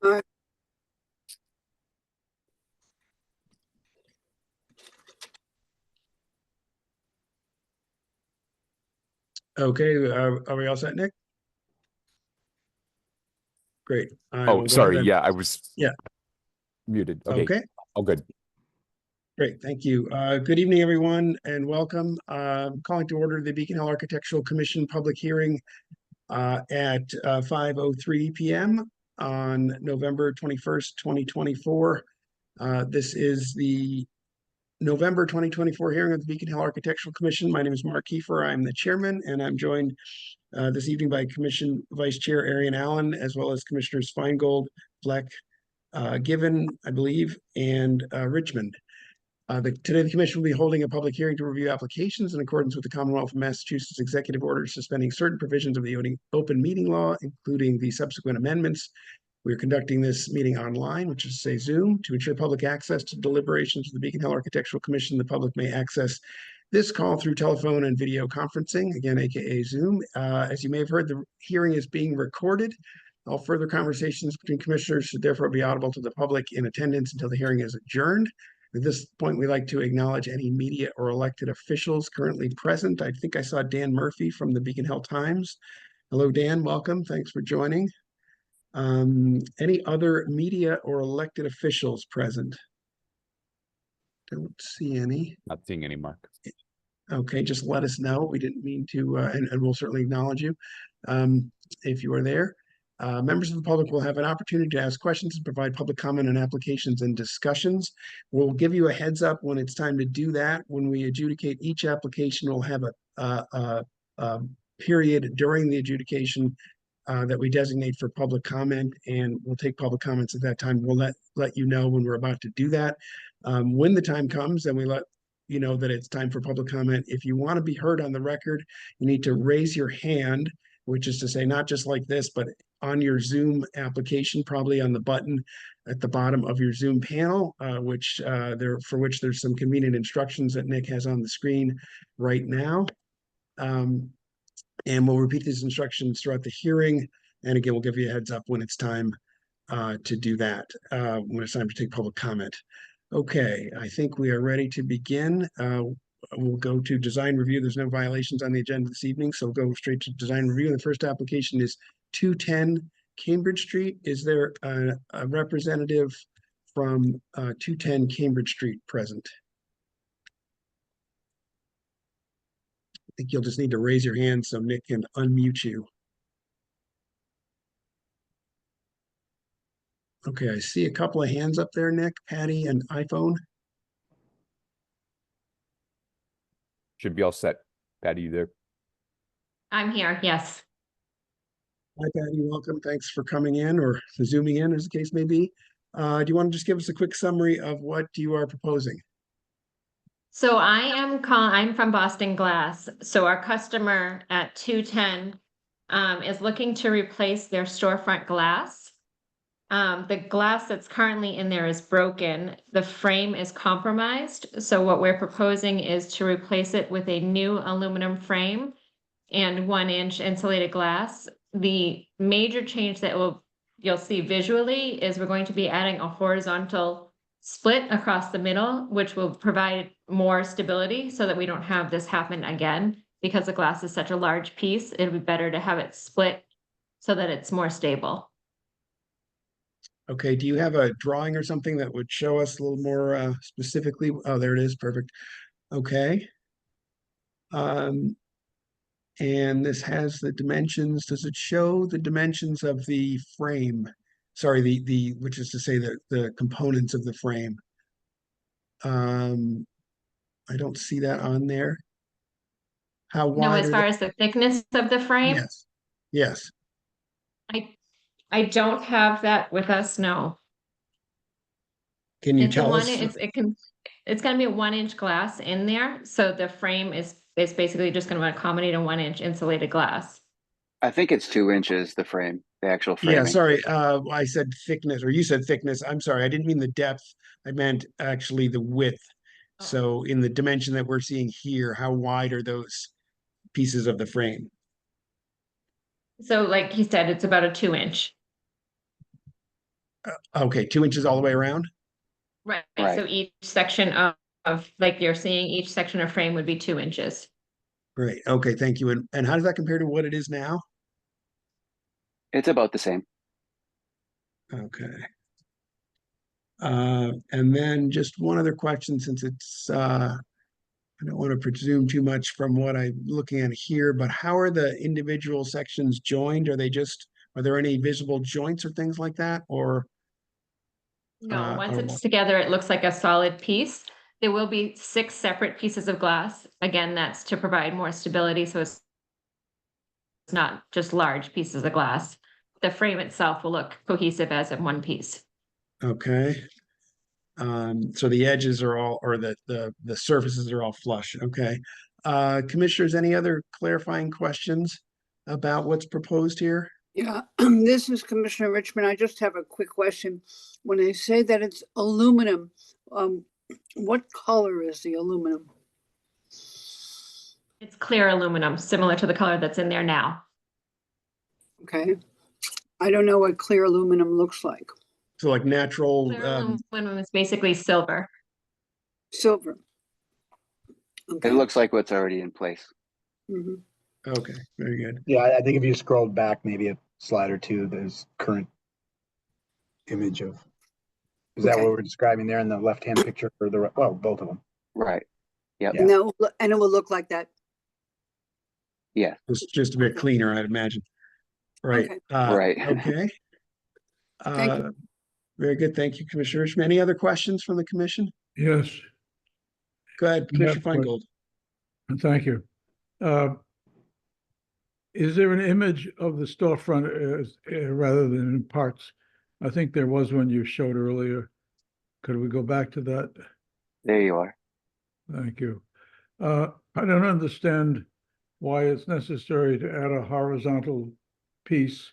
Uh, Okay, are we all set, Nick? Great. I Oh, will go ahead sorry. and Yeah, I was yeah. muted. Okay, Okay, all good. great. Thank you. Good evening, everyone, and welcome. Calling to order the Beacon Hill Architectural Commission public hearing at 5:03 p.m. on November 21st, 2024. This is the November 2024 hearing of the Beacon Hill Architectural Commission. My name is Mark Kiefer. I'm the chairman, and I'm joined this evening by Commission Vice Chair Arian Allen, as well as Commissioners Feingold, Fleck, Given, I believe, and Richmond. Today, the commission will be holding a public hearing to review applications in accordance with the Commonwealth of Massachusetts executive order suspending certain provisions of the open meeting law, including the subsequent amendments. We are conducting this meeting online, which is to say Zoom, to ensure public access to deliberations of the Beacon Hill Architectural Commission. The public may access this call through telephone and video conferencing, again, aka Zoom. As you may have heard, the hearing is being recorded. All further conversations between commissioners should therefore be audible to the public in attendance until the hearing is adjourned. At this point, we'd like to acknowledge any media or elected officials currently present. I think I saw Dan Murphy from the Beacon Hill Times. Hello, Dan. Welcome. Thanks for joining. Any other media or elected officials present? Don't see any. Not seeing any, Mark. Okay, just let us know. We didn't mean to, and we'll certainly acknowledge you if you are there. Members of the public will have an opportunity to ask questions and provide public comment on applications and discussions. We'll give you a heads up when it's time to do that. When we adjudicate each application, we'll have a period during the adjudication that we designate for public comment, and we'll take public comments at that time. We'll let you know when we're about to do that. When the time comes, then we let you know that it's time for public comment. If you want to be heard on the record, you need to raise your hand, which is to say not just like this, but on your Zoom application, probably on the button at the bottom of your Zoom panel, for which there's some convenient instructions that Nick has on the screen right now. And we'll repeat these instructions throughout the hearing. And again, we'll give you a heads up when it's time to do that, when it's time to take public comment. Okay, I think we are ready to begin. We'll go to design review. There's no violations on the agenda this evening, so we'll go straight to design review. The first application is 210 Cambridge Street. Is there a representative from 210 Cambridge Street present? I think you'll just need to raise your hand so Nick can unmute you. Okay, I see a couple of hands up there, Nick, Patty, and iPhone. Should be all set. Patty, you there? I'm here, yes. Hi, Patty, welcome. Thanks for coming in or zooming in, as the case may be. Do you want to just give us a quick summary of what you are proposing? So I'm from Boston Glass. So our customer at 210 is looking to replace their storefront glass. The glass that's currently in there is broken. The frame is compromised. So what we're proposing is to replace it with a new aluminum frame and 1-inch insulated glass. The major change that you'll see visually is we're going to be adding a horizontal split across the middle, which will provide more stability so that we don't have this happen again. Because the glass is such a large piece, it'd be better to have it split so that it's more stable. Okay, do you have a drawing or something that would show us a little more specifically? Oh, there it is, perfect. Okay. And this has the dimensions. Does it show the dimensions of the frame? Sorry, which is to say the components of the frame. I don't see that on there. How No, wide as are far they? as the thickness of the frame, Yes, yes. I don't have that with us, no. Can you It's a tell one, us? it's gonna be a 1-inch glass in there, so the frame is basically just gonna accommodate a 1-inch insulated glass. I think it's 2 inches, the frame, the actual Yeah, framing. sorry. I said thickness, or you said thickness. I'm sorry. I didn't mean the depth. I meant actually the width. Oh. So in the dimension that we're seeing here, how wide are those pieces of the frame? So like he said, it's about a 2-inch. Okay, 2 inches all the way around? Right, Right. so each section of, like you're seeing, each section of frame would be 2 inches. Great. Okay, thank you. And how does that compare to what it is now? It's about the same. Okay. And then just one other question, since it's I don't want to presume too much from what I'm looking at here, but how are the individual sections joined? Are there any visible joints or things like that? Or No, once or it's together, it looks like a solid piece. There will be 6 separate pieces of glass. Again, that's to provide more stability, so it's not just large pieces of glass. The frame itself will look cohesive as in one piece. okay. So the edges are all, or the surfaces are all flush. Okay. Commissioners, any other clarifying questions about what's proposed here? Yeah, this is Commissioner Richmond. I just have a quick question. When they say that it's aluminum, what color is the aluminum? It's clear aluminum, similar to the color that's in there now. Okay. I don't know what clear aluminum looks like. So like natural, Clear aluminum is basically silver. Silver. It Okay. looks like what's already in place. Mhm. okay, very good. Yeah, I think if you scrolled back maybe a slide or two, there's current image of, is that Okay. what we're describing there in the left-hand picture or the, well, both of them? Right. Yep. Yeah. And and it will look like that. Yeah. It's just a bit cleaner, I'd imagine. Right. Okay. Right. Okay. Thank you. Very good. Thank you, Commissioner Richmond. Any other questions from the commission? Yes, Go ahead, Yeah, Commissioner Feingold. thank you. Is there an image of the storefront as, rather than in parts? I think there was one you showed earlier. Could we go back to that? There you are. Thank you. I don't understand why it's necessary to add a horizontal piece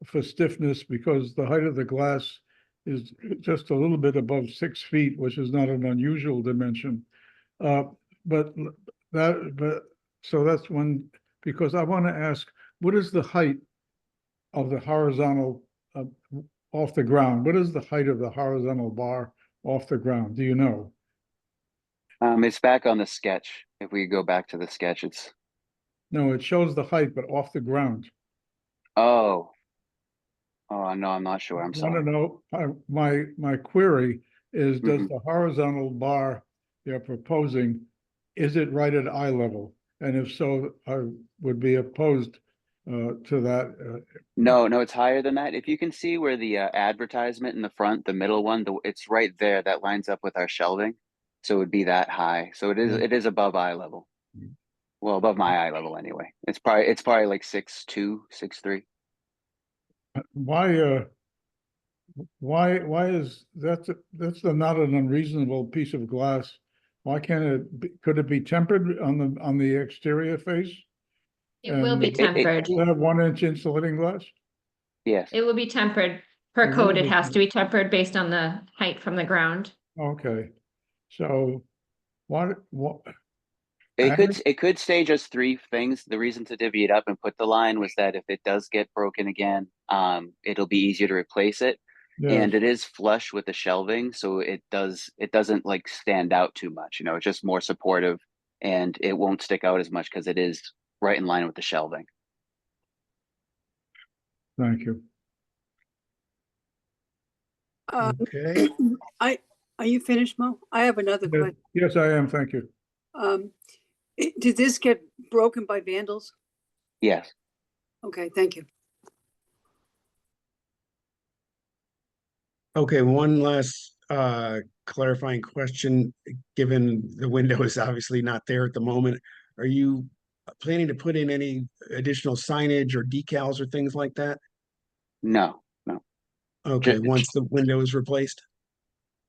for stiffness, because the height of the glass is just a little bit above 6 feet, which is not an unusual dimension. But so that's one, because I want to ask, what is the height of the horizontal off the ground? What is the height of the horizontal bar off the ground? Do you know? It's back on the sketch. If we go back to the sketch, it's, No, it shows the height, but off the ground. oh. Oh, no, I'm not sure. I'm Want to sorry. know, my query is, does Mhm. the horizontal bar you're proposing, is it right at eye level? And if so, I would be opposed to that. No, it's higher than that. If you can see where the advertisement in the front, the middle one, it's right there. That lines up with our shelving. So it would be that high. So Yeah. it is above eye level. Mm. Well, above my eye level anyway. It's probably like 6'2", 6'3". Why is that's not an unreasonable piece of glass? Why can't it be, could it be tempered on the exterior face? It will be And- tempered. Does it have 1-inch insulating glass? Yes. It will be tempered. Per It will code, it be has to be tempered based on the height from the ground. Okay, so what It could stay just 3 things. The reason to divvy it up and put the line was that if it does get broken again, it'll be easier to replace it. And yes, it is flush with the shelving, so it doesn't like stand out too much. It's just more supportive, and it won't stick out as much because it is right in line with the shelving. thank you. Okay. Are you finished, Mo? I have another question. Yes, I am, thank you. Did this get broken by vandals? Yes. Okay, thank you. Okay, one last clarifying question, given the window is obviously not there at the moment. Are you planning to put in any additional signage or decals or things like that? No. Okay, Ju- once the window is replaced?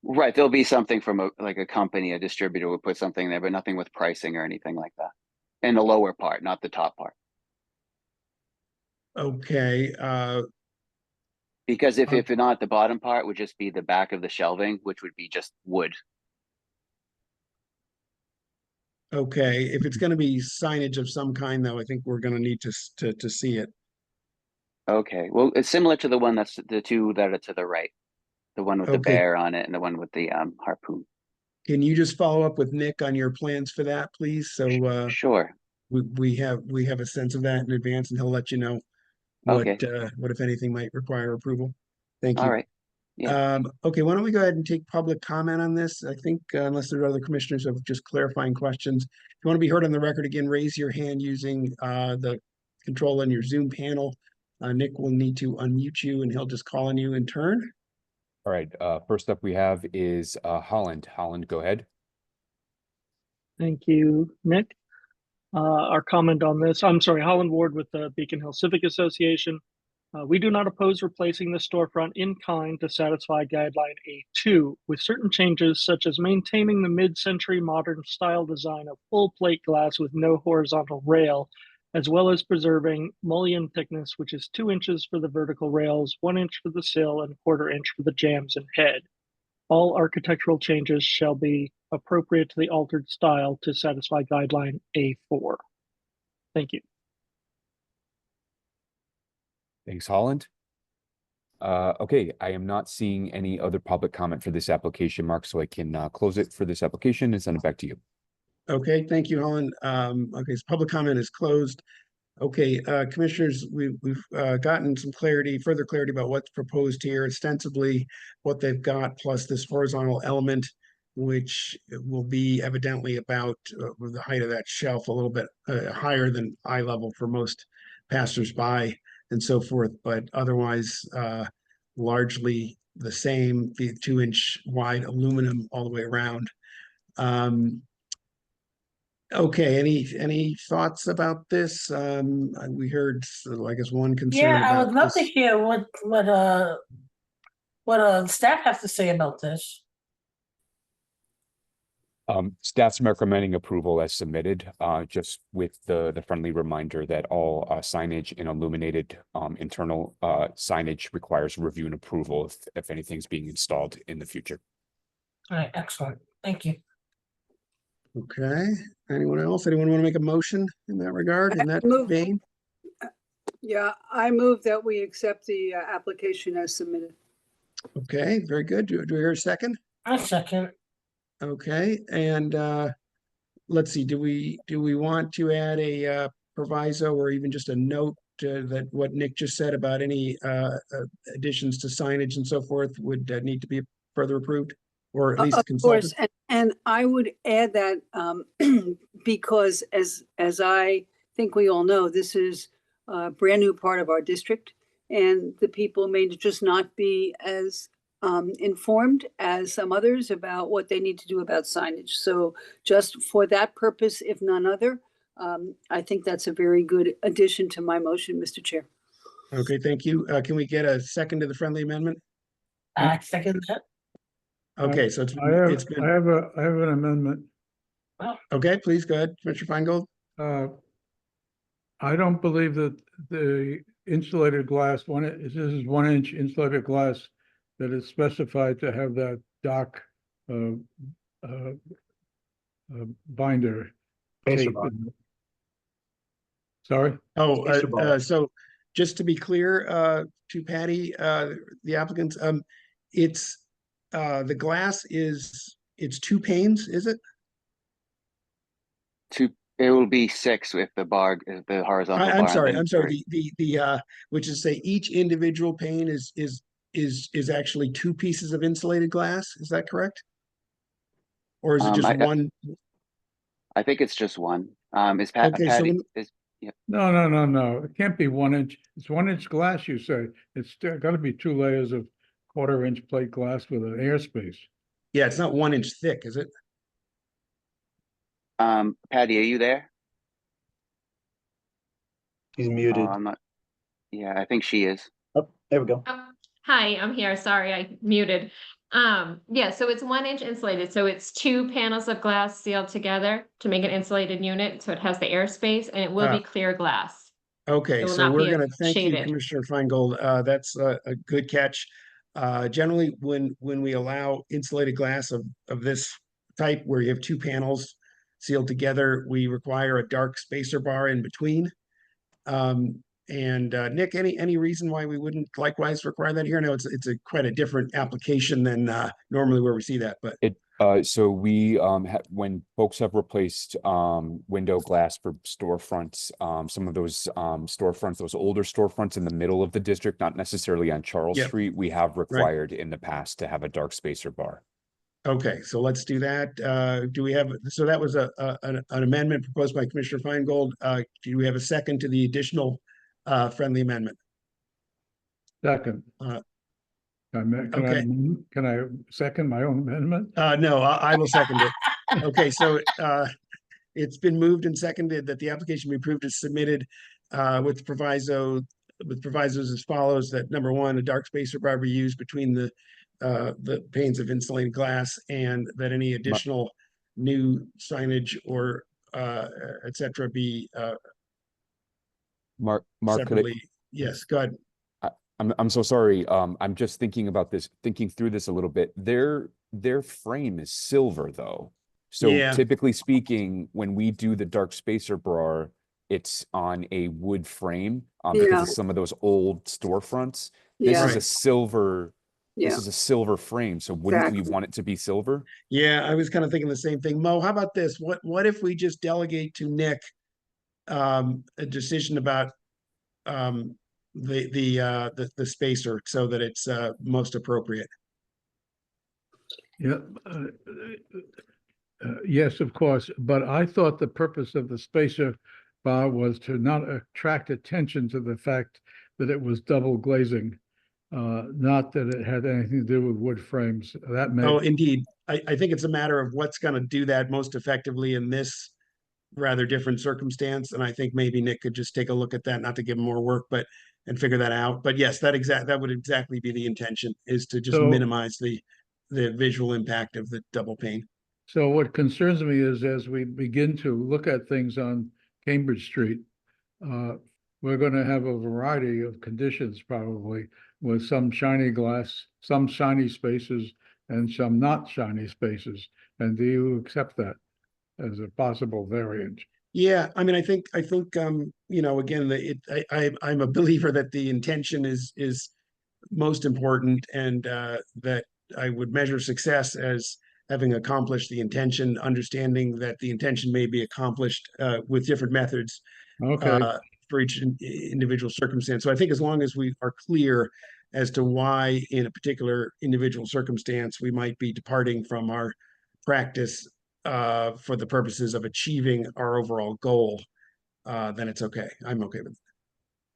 Right. There'll be something from a company, a distributor would put something there, but nothing with pricing or anything like that. In the lower part, not the top part. Okay, Because if not, the bottom part would just be the back of the shelving, which would be just wood. okay. If it's gonna be signage of some kind, though, I think we're gonna need to see it. Okay. Well, it's similar to the one that's the two that are to the right. The one with the Okay. bear on it and the one with the harpoon. Can you just follow up with Nick on your plans for that, please? So Sure. we have a sense of that in advance, and he'll let you know what Okay. what, if anything, might require approval. Thank All you. right. Yeah. Okay, why don't we go ahead and take public comment on this? I think unless there are other commissioners have just clarifying questions. If you want to be heard on the record again, raise your hand using the control on your Zoom panel. Nick will need to unmute you and he'll just call on you in turn. All right, first up we have is Holland. Holland, go ahead. Thank you, Nick. Our comment on this, I'm sorry, Holland Ward with the Beacon Hill Civic Association. We do not oppose replacing the storefront in kind to satisfy guideline A2 with certain changes such as maintaining the mid-century modern style design of full plate glass with no horizontal rail, as well as preserving mullion thickness, which is 2 inches for the vertical rails, 1 inch for the sill, and 1/4 inch for the jambs and head. All architectural changes shall be appropriate to the altered style to satisfy guideline A4. Thank you. Thanks, Holland. Okay, I am not seeing any other public comment for this application, Mark, so I can close it for this application and send it back to you. Okay, thank you, Holland. Okay, so public comment is closed. Okay, commissioners, we've gotten some clarity, further clarity about what's proposed here, ostensibly what they've got, plus this horizontal element, which will be evidently about with the height of that shelf a little bit higher than eye level for most passersby and so forth, but otherwise largely the same, the 2-inch wide aluminum all the way around. Okay, any thoughts about this? We heard, I guess, one concern Yeah, I about would love to this. hear what staff has to say about this. Staff's recommending approval as submitted, just with the friendly reminder that all signage and illuminated internal signage requires review and approval if anything's being installed in the future. All right, excellent. Thank you. Okay, anyone else? Anyone want to make a motion in that regard, in that Move. vein? Yeah, I move that we accept the application as submitted. Okay, very good. Do we hear a second? I second. Okay, and let's see, do we want to add a proviso or even just a note that what Nick just said about any additions to signage and so forth would need to be further approved? Or at least Of consulted? course, and I would add that because as I think we all know, this is a brand new part of our district, and the people may just not be as informed as some others about what they need to do about signage. So just for that purpose, if none other, I think that's a very good addition to my motion, Mr. Chair. Okay, thank you. Can we get a second to the friendly amendment? I second that. Okay, so I have been, an amendment. okay, please go ahead, Commissioner Feingold. I don't believe that the insulated glass, this is 1-inch insulated glass that is specified to have that dock binder. Spacer tape bar. in it. Sorry? Oh, Spacer bar. so just to be clear, to Patty, the applicants, it's the glass it's 2 panes, is it? It will be 6 if the horizontal bar. I'm sorry, then I'm sorry. 3. The which is say each individual pane is actually 2 pieces of insulated glass. Is that correct? Or is it just one? I think it's just one. Is Okay, so Patty? No. It can't be 1 inch. It's 1-inch glass, you say. It's got to be 2 layers of 1/4-inch plate glass with an airspace. Yeah, it's not 1 inch thick, is it? Patty, are you there? He's muted. I'm not. Yeah, I think she is. Oh, there we go. Hi, I'm here. Sorry, I muted. Yeah, so it's 1-inch insulated. So it's 2 panels of glass sealed together to make an insulated unit. So it has the airspace and it will be clear glass. Okay, It will so not we're be gonna thank you, shaded. Commissioner Feingold. That's a good catch. Generally, when we allow insulated glass of this type, where you have 2 panels sealed together, we require a dark spacer bar in between. And Nick, any reason why we wouldn't likewise require that here? I know it's quite a different application than normally where we see that, but So we when folks have replaced window glass for storefronts, some of those storefronts, those older storefronts in the middle of the district, not necessarily on Charles Yep. Street, we have required in the past to have a dark spacer bar. okay, so let's do that. Do we have, so that was an amendment proposed by Commissioner Feingold. Do we have a second to the additional friendly amendment? Second. Uh, Can I second my own amendment? No, I will second it. Okay, so it's been moved and seconded that the application be approved as submitted with provisos as follows: that number one, a dark spacer bar be used between the panes of insulated glass, and that any additional new signage or et cetera be Mark, could I, separately. Yes, go ahead. I'm so sorry. I'm just thinking through this a little bit. Their frame is silver though. So Yeah. typically speaking, when we do the dark spacer bar, it's on a wood frame Yeah. because of some of those old storefronts. This Yeah, is a silver. This yeah. is a silver frame. So wouldn't we Exactly. want it to be silver? Yeah, I was kind of thinking the same thing. Mo, how about this? What if we just delegate to Nick a decision about the spacer so that it's most appropriate? Yeah. Yes, of course, but I thought the purpose of the spacer bar was to not attract attention to the fact that it was double glazing, not that it had anything to do with wood frames. That may. Oh, indeed. I think it's a matter of what's going to do that most effectively in this rather different circumstance. And I think maybe Nick could just take a look at that, not to give him more work, but and figure that out. But yes, that would exactly be the intention, is to just So- minimize the visual impact of the double pane. So what concerns me is as we begin to look at things on Cambridge Street, we're going to have a variety of conditions probably with some shiny glass, some shiny spaces, and some not shiny spaces. And do you accept that as a possible variant? Yeah, I mean, I think you know, again, I'm a believer that the intention is most important, and that I would measure success as having accomplished the intention, understanding that the intention may be accomplished with different methods Okay, for each individual circumstance. So I think as long as we are clear as to why in a particular individual circumstance we might be departing from our practice for the purposes of achieving our overall goal, then it's okay. I'm okay with it.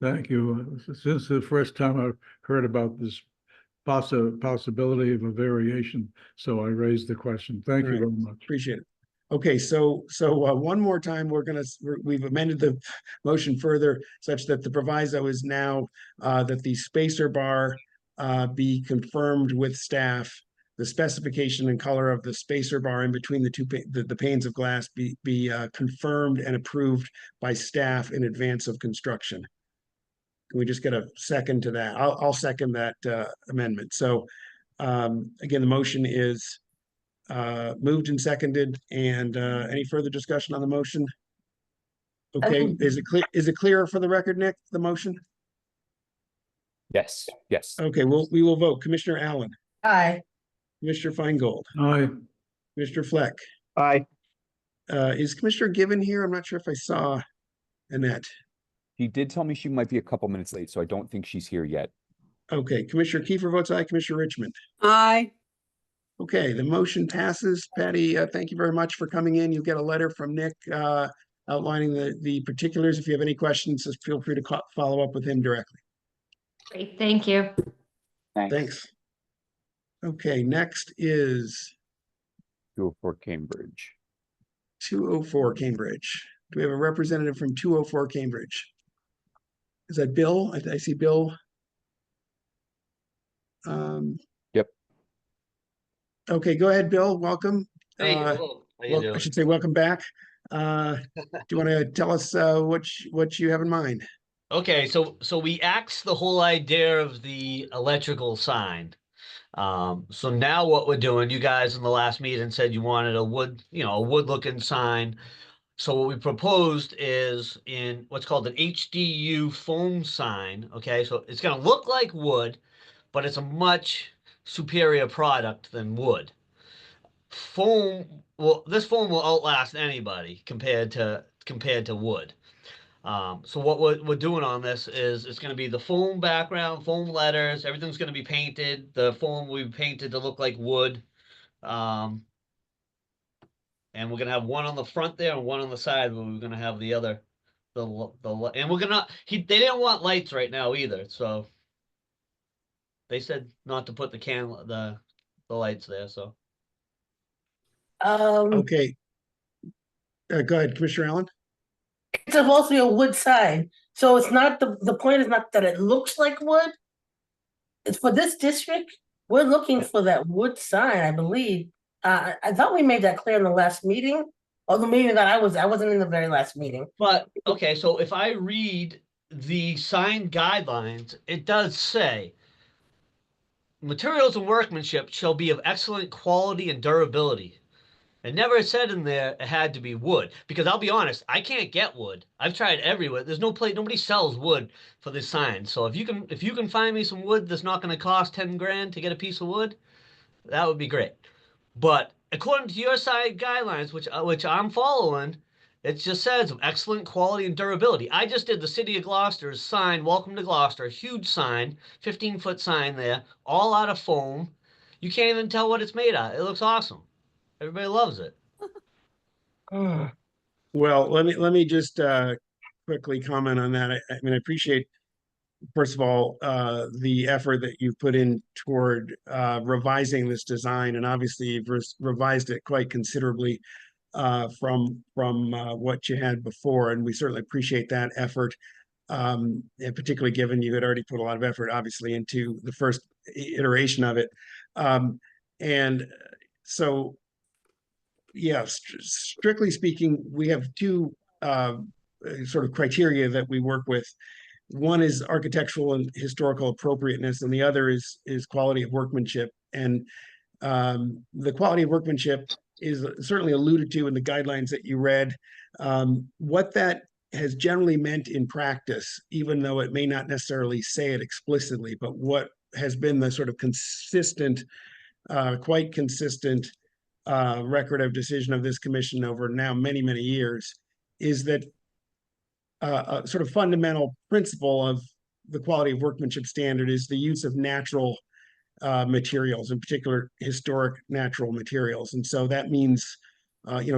thank you. Since the first time I've heard about this possibility of a variation, so I raised the question. Thank you Right. very much. Appreciate it. Okay, so one more time, we've amended the motion further such that the proviso is now that the spacer bar be confirmed with staff. The specification and color of the spacer bar in between the two the panes of glass be confirmed and approved by staff in advance of construction. Can we just get a second to that? I'll second that amendment. So again, the motion is moved and seconded, and any further discussion on the motion? Okay, is it clear for the record, Nick, the motion? Yes. Yes. Okay, we will vote. Commissioner Allen, Aye. Commissioner Feingold, Aye. Commissioner Fleck. Aye. Is Commissioner Given here? I'm not sure if I saw Annette. She did tell me she might be a couple minutes late, so I don't think she's here yet. Okay, Commissioner Kiefer votes aye. Commissioner Richmond. Aye. Okay, the motion passes. Patty, thank you very much for coming in. You'll get a letter from Nick outlining the particulars. If you have any questions, just feel free to follow up with him directly. Great, thank you. Thanks. Okay, next is 204 Cambridge. 204 Cambridge. Do we have a representative from 204 Cambridge? Is that Bill? I see Bill. Yep. Okay, go ahead, Bill. Welcome. Hey, hello. How you I doing? should say welcome back. Do you want to tell us what you have in mind? Okay, so we axed the whole idea of the electrical sign. So now what we're doing, you guys in the last meeting said you wanted a wood looking sign. So what we proposed is in what's called an HDU foam sign. Okay, so it's going to look like wood, but it's a much superior product than wood. This foam will outlast anybody compared to wood. So what we're doing on this is it's going to be the foam background, foam letters. Everything's going to be painted. The foam will be painted to look like wood. And we're gonna have one on the front there and one on the side, but we're gonna have the other, and we're gonna. They didn't want lights right now either, so they said not to put the lights there. So Okay. Go ahead, Commissioner Allen. it's supposed to be a wood sign, so it's not the point is not that it looks like wood. It's for this district. We're looking for that wood sign, I believe. I thought we made that clear in the last meeting. Or the meeting that I wasn't in the very last meeting. But okay, so if I read the sign guidelines, it does say materials and workmanship shall be of excellent quality and durability. It never said in there it had to be wood, because I'll be honest, I can't get wood. I've tried everywhere. There's no place, nobody sells wood for this sign. So if you can find me some wood that's not going to cost 10 grand to get a piece of wood, that would be great. But according to your side guidelines, which I'm following, it just says of excellent quality and durability. I just did the City of Gloucester's sign, Welcome to Gloucester, huge sign, 15-foot sign there, all out of foam. You can't even tell what it's made of. It looks awesome. Everybody loves it. Well, let me just quickly comment on that. I mean, I appreciate, first of all, the effort that you've put in toward revising this design, and obviously you've revised it quite considerably from what you had before, and we certainly appreciate that effort. And particularly given you had already put a lot of effort, obviously, into the first iteration of it. And so, yeah, strictly speaking, we have two sort of criteria that we work with. One is architectural and historical appropriateness, and the other is quality of workmanship. And the quality of workmanship is certainly alluded to in the guidelines that you read. What that has generally meant in practice, even though it may not necessarily say it explicitly, but what has been the sort of consistent, quite consistent record of decision of this commission over now many, many years, is that a sort of fundamental principle of the quality of workmanship standard is the use of natural materials, in particular historic natural materials. And so that means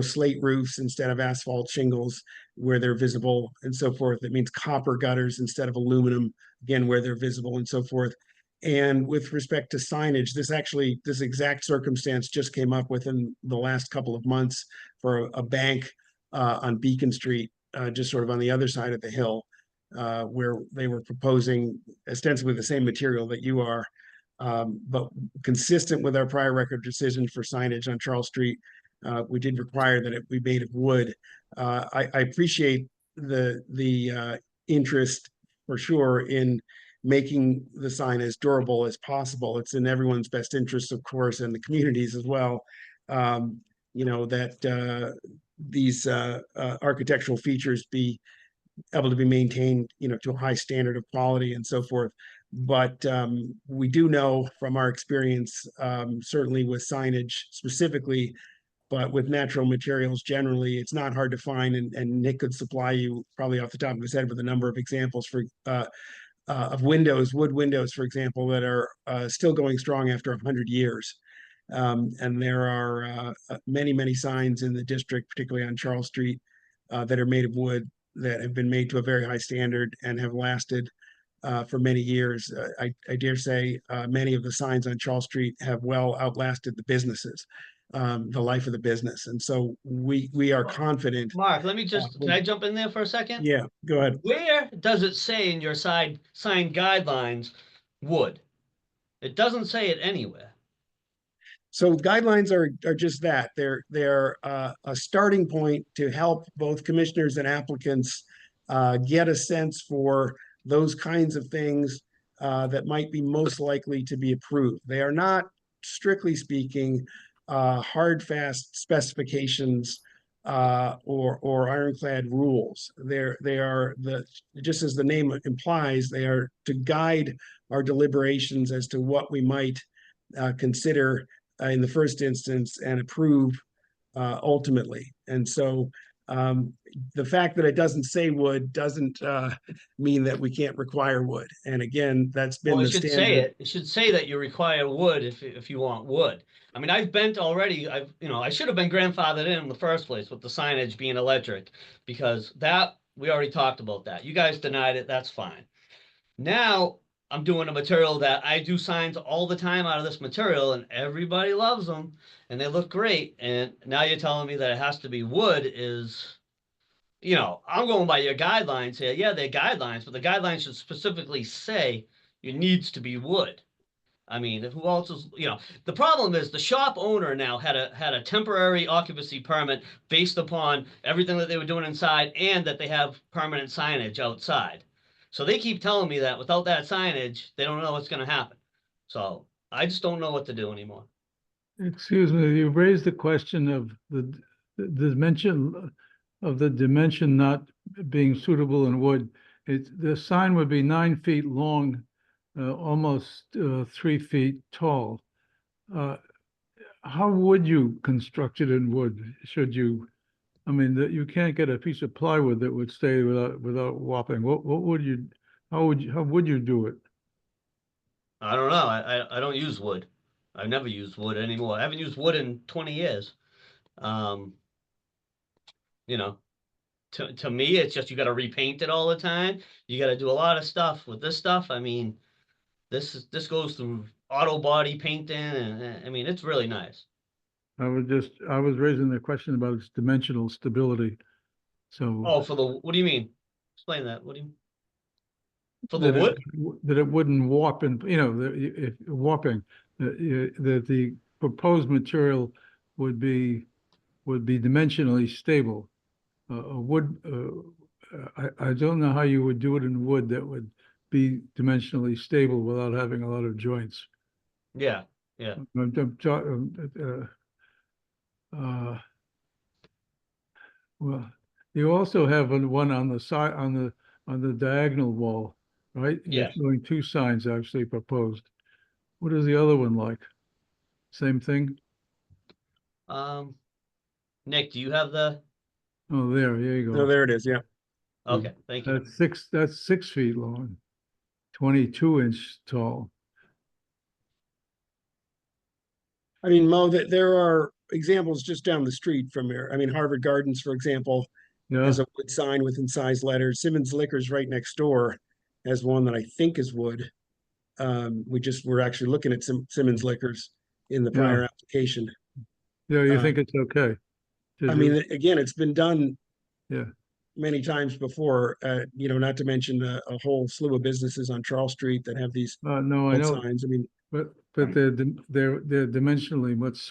slate roofs instead of asphalt shingles where they're visible and so forth. It means copper gutters instead of aluminum, again, where they're visible and so forth. And with respect to signage, this exact circumstance just came up within the last couple of months for a bank on Beacon Street, just sort of on the other side of the hill, where they were proposing ostensibly the same material that you are, but consistent with our prior record decision for signage on Charles Street. We did require that it be made of wood. I appreciate the interest for sure in making the sign as durable as possible. It's in everyone's best interest, of course, and the communities as well. That these architectural features be able to be maintained, to a high standard of quality and so forth. But we do know from our experience, certainly with signage specifically, but with natural materials generally, it's not hard to find. And Nick could supply you probably off the top of his head with a number of examples of windows, wood windows, for example, that are still going strong after 100 years. And there are many, many signs in the district, particularly on Charles Street, that are made of wood, that have been made to a very high standard and have lasted for many years. I dare say many of the signs on Charles Street have well outlasted the businesses, the life of the business. And so we are confident. Mark, can I jump in there for a second? Yeah, go ahead. Where does it say in your sign guidelines wood? It doesn't say it anywhere. So guidelines are just that. They're a starting point to help both commissioners and applicants get a sense for those kinds of things that might be most likely to be approved. They are not, strictly speaking, hard, fast specifications or ironclad rules. They are just as the name implies, they are to guide our deliberations as to what we might consider in the first instance and approve ultimately. And so the fact that it doesn't say wood doesn't mean that we can't require wood. And again, that's been Well, the it should say standard. it. It should say that you require wood if you want wood. I mean, I've bent already. I should have been grandfathered in the first place with the signage being electric, because that we already talked about that. You guys denied it. That's fine. Now I'm doing a material that I do signs all the time out of this material, and everybody loves them, and they look great. And now you're telling me that it has to be wood is. I'm going by your guidelines here. Yeah, they're guidelines, but the guidelines should specifically say it needs to be wood. I mean, who else is, the problem is the shop owner now had a temporary occupancy permit based upon everything that they were doing inside and that they have permanent signage outside. So they keep telling me that without that signage, they don't know what's going to happen. So I just don't know what to do anymore. Excuse me, you raised the question of the dimension of the dimension not being suitable in wood. The sign would be 9 feet long, almost 3 feet tall. How would you construct it in wood? Should you? I mean, you can't get a piece of plywood that would stay without warping. What would you? How would you do it? I don't know. I don't use wood. I've never used wood anymore. I haven't used wood in 20 years. To me, it's just you got to repaint it all the time. You got to do a lot of stuff with this stuff. I mean, this goes through auto body painting, and I mean, it's really nice. I was raising the question about its dimensional stability. So. Oh, what do you mean? Explain that. What do you mean? For the wood? That it wouldn't warp, and if warping, that the proposed material would be dimensionally stable. Wood, I don't know how you would do it in wood that would be dimensionally stable without having a lot of joints. Yeah. Well, you also have one on the side, on the diagonal wall, right? Yes. You're showing 2 signs actually proposed. What is the other one like? Same thing? Nick, do you have the? Oh, there you go. Oh, there it is. Yeah. Okay, thank you. That's 6 feet long, 22-inch tall. I mean, Mo, that there are examples just down the street from here. I mean, Harvard Gardens, for example, has a wood sign with incised letters. Simmons Liquors right next door has one that I think is wood. We're actually looking at Simmons Liquors in the prior application. Yeah, you think it's okay? I mean, again, it's been done Yeah. many times before, not to mention a whole slew of businesses on Charles Street that have these No, I know, signs. I mean, but they're dimensionally much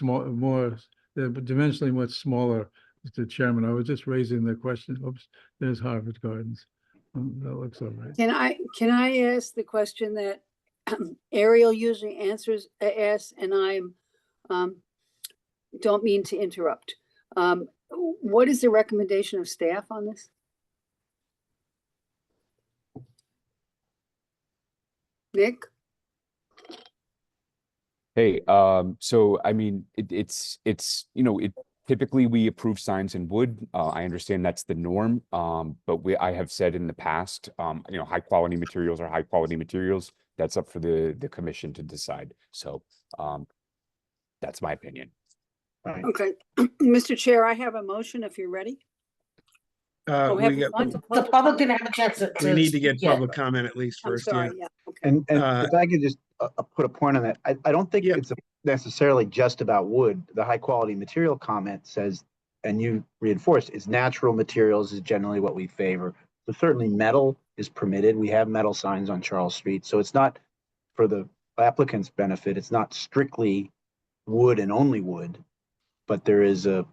they're dimensionally much smaller, Mr. Chairman. I was just raising the question. Oops, there's Harvard Gardens. That looks all right. Can I ask the question that Ariel usually asks, and I don't mean to interrupt. What is the recommendation of staff on this? Nick? Hey, so I mean, it's typically we approve signs in wood. I understand that's the norm. But I have said in the past, high quality materials are high quality materials. That's up for the commission to decide. So, that's my opinion. Okay, Mr. Chair, I have a motion if you're ready. The public didn't have a chance to. We need to get public comment at least first. I'm sorry, yeah. Okay. And if I could just put a point on that, I don't think it's necessarily just about wood. The high quality material comment says, and you reinforced, it's natural materials is generally what we favor. So certainly metal is permitted. We have metal signs on Charles Street. So it's not, for the applicant's benefit, it's not strictly wood and only wood, but there is a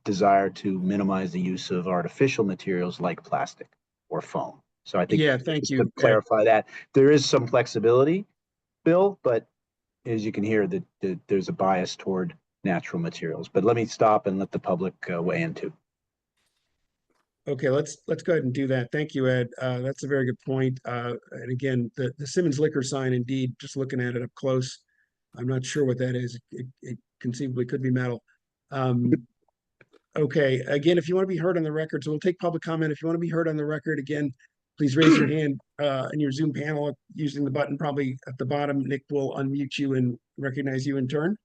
desire to minimize the use of artificial materials like plastic or foam. So I think, thank you. To clarify that, there is some flexibility, Bill, but as you can hear, there's a bias toward natural materials. But let me stop and let the public weigh in too. Okay, let's go ahead and do that. Thank you, Ed. That's a very good point. And again, the Simmons liquor sign, indeed, just looking at it up close, I'm not sure what that is. It conceivably could be metal. Okay, again, if you want to be heard on the record, so we'll take public comment. If you want to be heard on the record, again, please raise your hand in your Zoom panel using the button probably at the bottom. Nick will unmute you and recognize you in turn.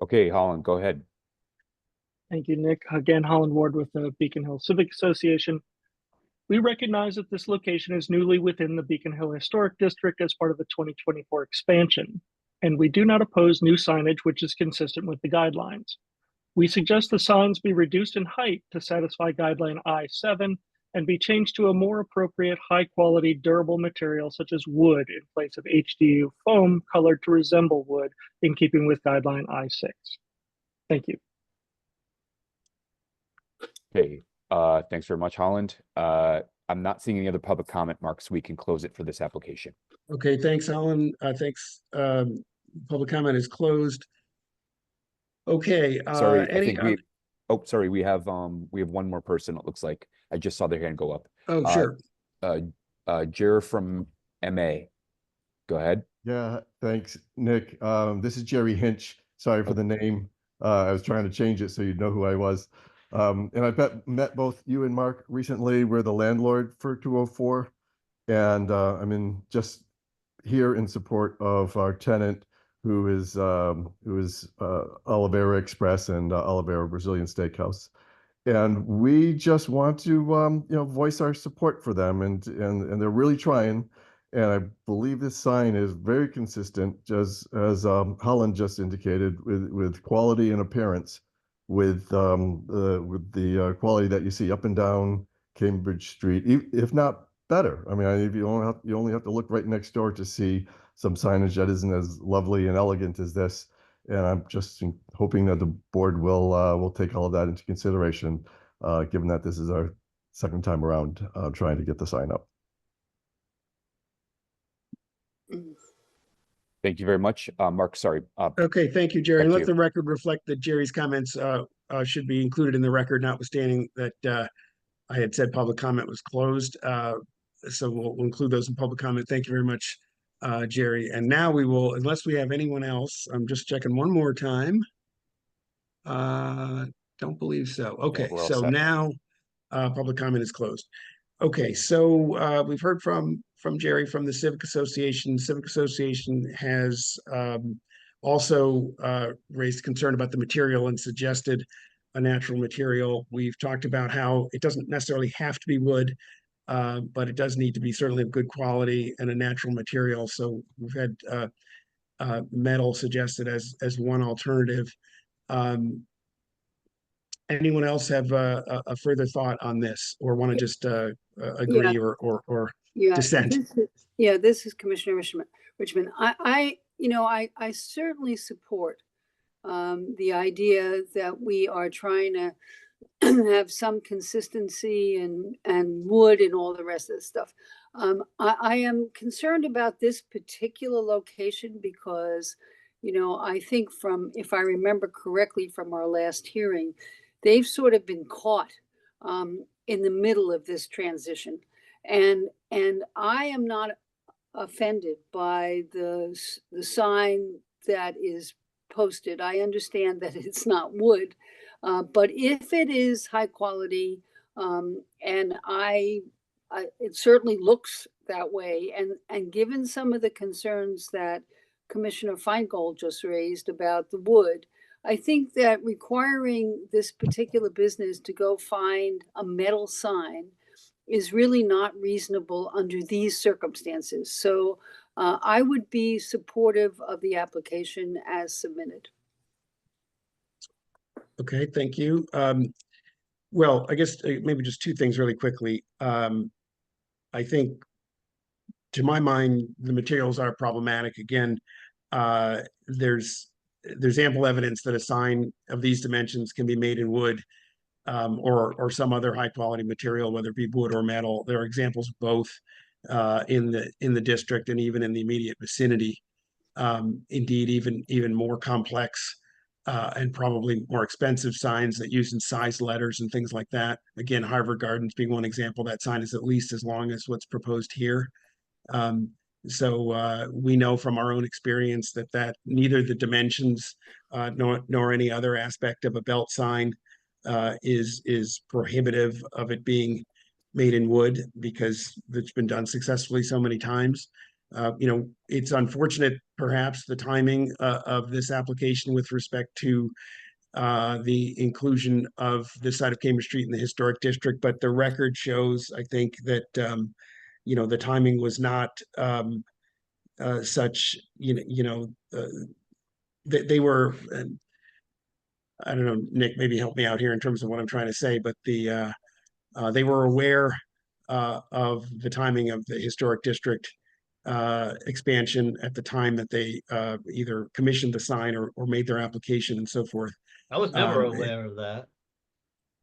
Okay, Holland, go ahead. Thank you, Nick. Again, Holland Ward with the Beacon Hill Civic Association. We recognize that this location is newly within the Beacon Hill Historic District as part of the 2024 expansion, and we do not oppose new signage which is consistent with the guidelines. We suggest the signs be reduced in height to satisfy guideline I-7 and be changed to a more appropriate high-quality durable material such as wood in place of HDU foam colored to resemble wood in keeping with guideline I-6. Thank you. Okay, thanks very much, Holland. I'm not seeing any other public comment, Mark, so we can close it for this application. Okay, thanks, Alan. Thanks. Public comment is closed. Okay. Sorry, I think sorry, we have one more person. It looks like I just saw their hand go up. Oh, sure. Jer from MA. Go ahead. Yeah, thanks, Nick. This is Jerry Hinch. Sorry for the name. I was trying to change it so you'd know who I was. And I met both you and Mark recently. We're the landlord for 204, and I'm just here in support of our tenant, who is Oliveira Express and Oliveira Brazilian Steakhouse, and we just want to voice our support for them, and they're really trying. And I believe this sign is very consistent, just as Holland just indicated, with quality and appearance, with the quality that you see up and down Cambridge Street, if not better. I mean, you only have to look right next door to see some signage that isn't as lovely and elegant as this. And I'm just hoping that the board will take all of that into consideration, given that this is our second time around trying to get the sign up. Thank you very much, Mark. Sorry. Okay, thank you, Jerry. Thank Let you. the record reflect that Jerry's comments should be included in the record, notwithstanding that I had said public comment was closed. So we'll include those in public comment. Thank you very much, Jerry. And now we will, unless we have anyone else, I'm just checking one more time. Don't believe so. Okay, Yeah, so now public comment is closed. Okay, so we've heard from Jerry from the Civic Association. Civic Association has also raised concern about the material and suggested a natural material. We've talked about how it doesn't necessarily have to be wood, but it does need to be certainly of good quality and a natural material. So we've had metal suggested as one alternative. Anyone else have a further thought on this, or want to just agree or dissent? This is Commissioner Richmond. I certainly support the idea that we are trying to have some consistency and wood and all the rest of the stuff. I am concerned about this particular location because, I think if I remember correctly from our last hearing, they've sort of been caught in the middle of this transition. And I am not offended by the sign that is posted. I understand that it's not wood, but if it is high quality, and it certainly looks that way. And given some of the concerns that Commissioner Feingold just raised about the wood, I think that requiring this particular business to go find a metal sign is really not reasonable under these circumstances. So I would be supportive of the application as submitted. Okay, thank you. Well, I guess maybe just two things really quickly. I think, to my mind, the materials are problematic. Again, there's ample evidence that a sign of these dimensions can be made in wood or some other high quality material, whether it be wood or metal. There are examples of both in the district and even in the immediate vicinity. Indeed, even more complex and probably more expensive signs that use incised letters and things like that. Again, Harvard Gardens being one example, that sign is at least as long as what's proposed here. So we know from our own experience that neither the dimensions nor any other aspect of a belt sign is prohibitive of it being made in wood, because it's been done successfully so many times. It's unfortunate, perhaps, the timing of this application with respect to the inclusion of this side of Cambridge Street in the historic district, but the record shows, I think, that the timing was not such, they were, I don't know, Nick, maybe help me out here in terms of what I'm trying to say, but they were aware of the timing of the historic district expansion at the time that they either commissioned the sign or made their application and so forth. I was never aware of that.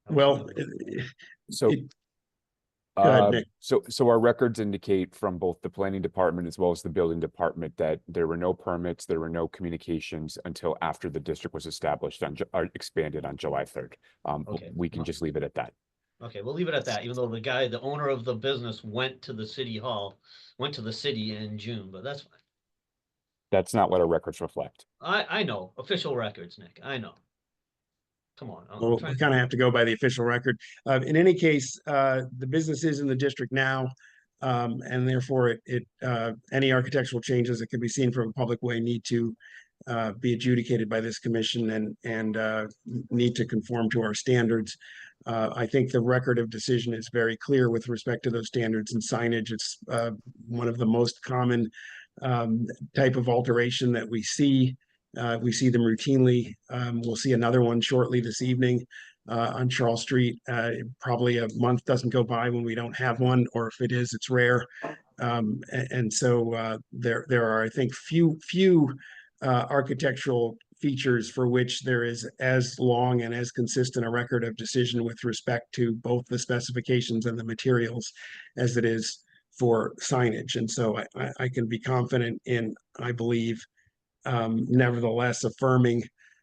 Well, So, go ahead, Nick. so our records indicate from both the planning department as well as the building department that there were no permits, there were no communications until after the district was established expanded on July 3rd. Okay. We can just leave it at that. Okay, we'll leave it at that, even though the owner of the business went to the city in June, but that's fine. That's not what our records reflect. I know, official records, Nick, I know. Come on. Well, we kind of have to go by the official record. In any case, the business is in the district now, and therefore any architectural changes that can be seen from a public way need to be adjudicated by this commission and need to conform to our standards. I think the record of decision is very clear with respect to those standards and signage. It's one of the most common type of alteration that we see. We see them routinely. We'll see another one shortly this evening on Charles Street. Probably a month doesn't go by when we don't have one, or if it is, it's rare. And so there are, I think, few architectural features for which there is as long and as consistent a record of decision with respect to both the specifications and the materials as it is for signage. And so I can be confident in, I believe, nevertheless affirming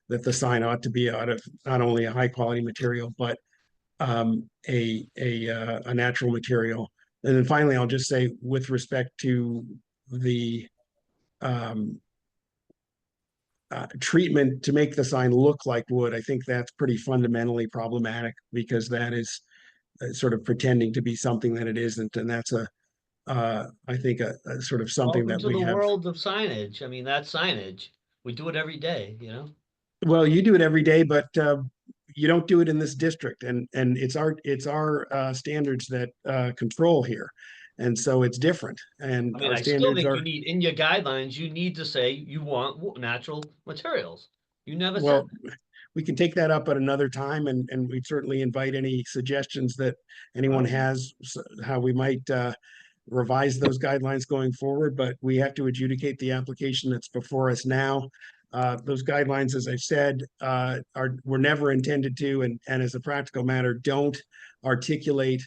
that the sign ought to be out of not only a high quality material, but a natural material. And then finally, I'll just say, with respect to the treatment to make the sign look like wood, I think that's pretty fundamentally problematic, because that is sort of pretending to be something that it isn't. And that's I think a sort of something Welcome that we to the have. world of signage. I mean, that's signage. We do it every day, Well, you do it every day, but you don't do it in this district, and it's our standards that control here, and so it's different. And I mean, our I still standards think are, you need, in your guidelines, you need to say you want natural materials. You never well, said. we can take that up at another time, and we'd certainly invite any suggestions that anyone has, how we might revise those guidelines going forward, but we have to adjudicate the application that's before us now. Those guidelines, as I've said, were never intended to, and as a practical matter, don't articulate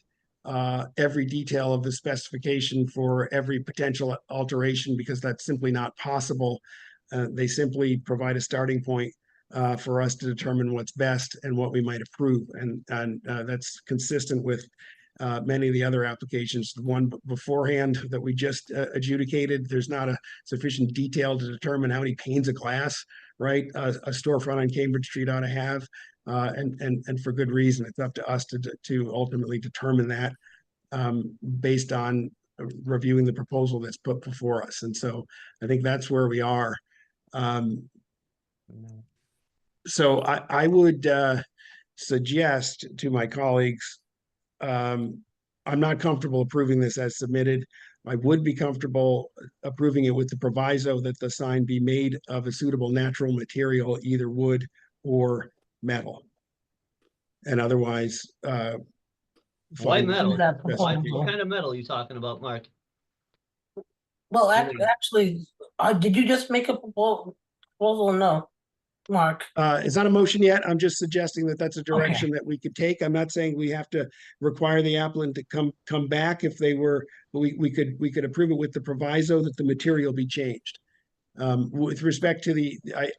every detail of the specification for every potential alteration, because that's simply not possible. They simply provide a starting point for us to determine what's best and what we might approve, and that's consistent with many of the other applications. The one beforehand that we just adjudicated, there's not a sufficient detail to determine how many panes of glass, right, a storefront on Cambridge Street ought to have, and for good reason. It's up to us to ultimately determine that based on reviewing the proposal that's put before us. And so I think that's where we are. So I would suggest to my colleagues, I'm not comfortable approving this as submitted. I would be comfortable approving it with the proviso that the sign be made of a suitable natural material, either wood or metal. And otherwise, Why metal? What What kind of metal are you talking about, Mark? Well, actually, did you just make a proposal or no, Mark? It's not a motion yet. I'm just suggesting that that's a direction that we could take. I'm not saying we have to require the applicant to come back. If they were, we could approve it with the proviso that the material be changed. With respect to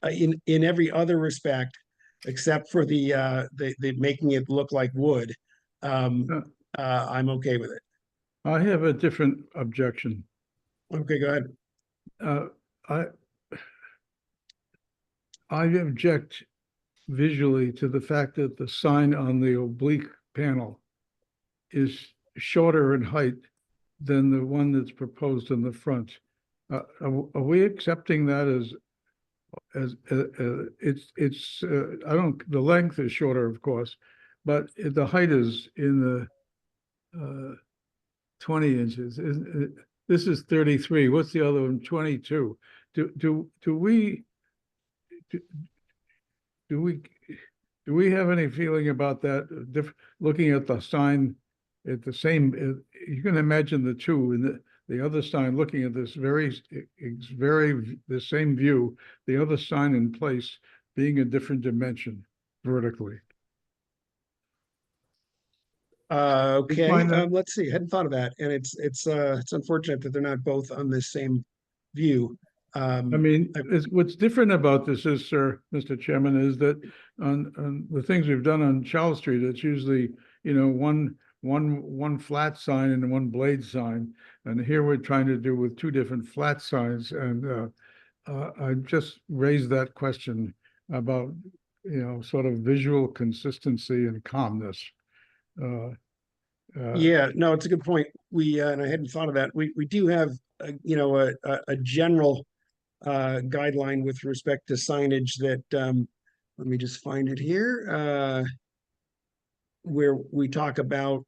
in every other respect, except for the making it look like wood, I'm okay with it. I have a different objection. Okay, go ahead. I object visually to the fact that the sign on the oblique panel is shorter in height than the one that's proposed in the front. Are we accepting that as it's I don't, the length is shorter, of course, but the height is in the 20 inches. This is 33. What's the other one? 22. Do we have any feeling about that? Looking at the sign at the same, you can imagine the two, and the other sign looking at this the same view, the other sign in place being a different dimension vertically. Okay, find that- let's see. I hadn't thought of that, and it's unfortunate that they're not both on this same view. I mean, what's different about this is, sir, Mr. Chairman, is that on the things we've done on Charles Street, it's usually, you know, one flat sign and one blade sign. And here we're trying to do with two different flat signs. And I just raised that question about, you know, sort of visual consistency and calmness. Yeah, no, it's a good point. We and I hadn't thought of that. We do have you know, a general guideline with respect to signage that let me just find it here, where we talk about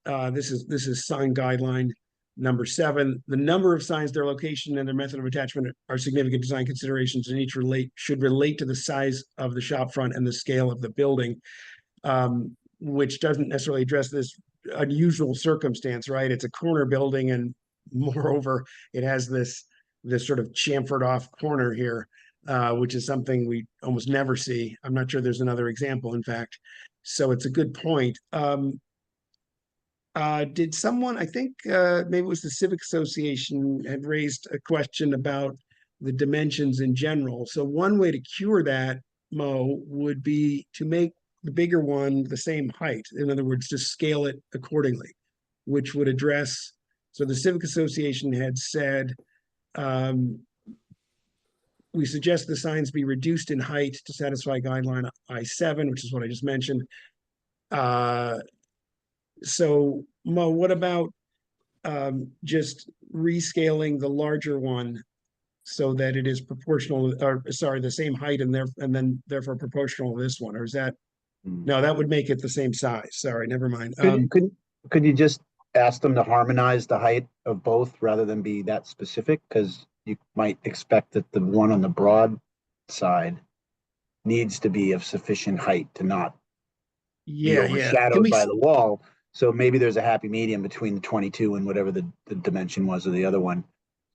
this is sign guideline number 7. The number of signs, their location, and their method of attachment are significant design considerations, and each should relate to the size of the shop front and the scale of the building, which doesn't necessarily address this unusual circumstance, right? It's a corner building, and moreover, it has this sort of chamfered off corner here, which is something we almost never see. I'm not sure there's another example, in fact. So it's a good point. Did someone, I think maybe it was the Civic Association, had raised a question about the dimensions in general. So one way to cure that, Mo, would be to make the bigger one the same height. In other words, to scale it accordingly, which would address, so the Civic Association had said, we suggest the signs be reduced in height to satisfy guideline I-7, which is what I just mentioned. So Mo, what about just rescaling the larger one so that it is proportional, or sorry, the same height and then therefore proportional to this one? Or is that, no, that would make it the same size. Sorry, never mind. Could you just ask them to harmonize the height of both rather than be that specific? Because you might expect that the one on the broad side needs to be of sufficient height to not be overshadowed by the wall. So maybe there's a happy medium between the 22 and whatever the dimension was of the other one.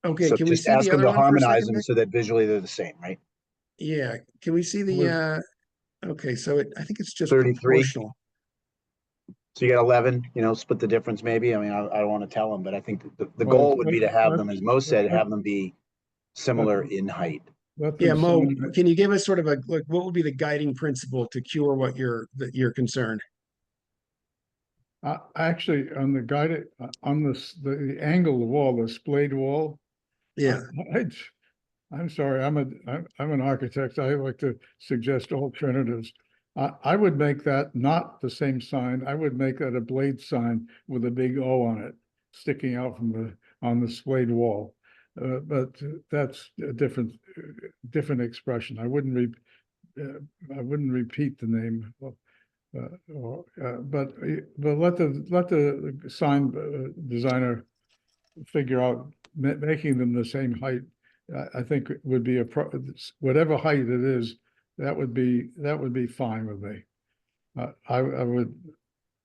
Okay, so can we just see ask the them other to one for a harmonize second, them so that visually they're the same, right? Yeah, can we see the okay, so I think it's just 33. proportional. So you got 11, you know, split the difference maybe. I mean, I don't want to tell them, but I think the goal would be to have them, as Mo said, have them be similar in height. Yeah, Mo, can you give us sort of a, like, what would be the guiding principle to cure what your concern? Actually, on the guided, on the angled wall, the splayed wall. Yeah. I'm sorry, I'm an architect. I like to suggest alternatives. I would make that not the same sign. I would make that a blade sign with a big O on it, sticking out from on the splayed wall. But that's a different expression. I wouldn't repeat the name. But let the sign designer figure out making them the same height. I think it would be whatever height it is. That would be fine with me. I would,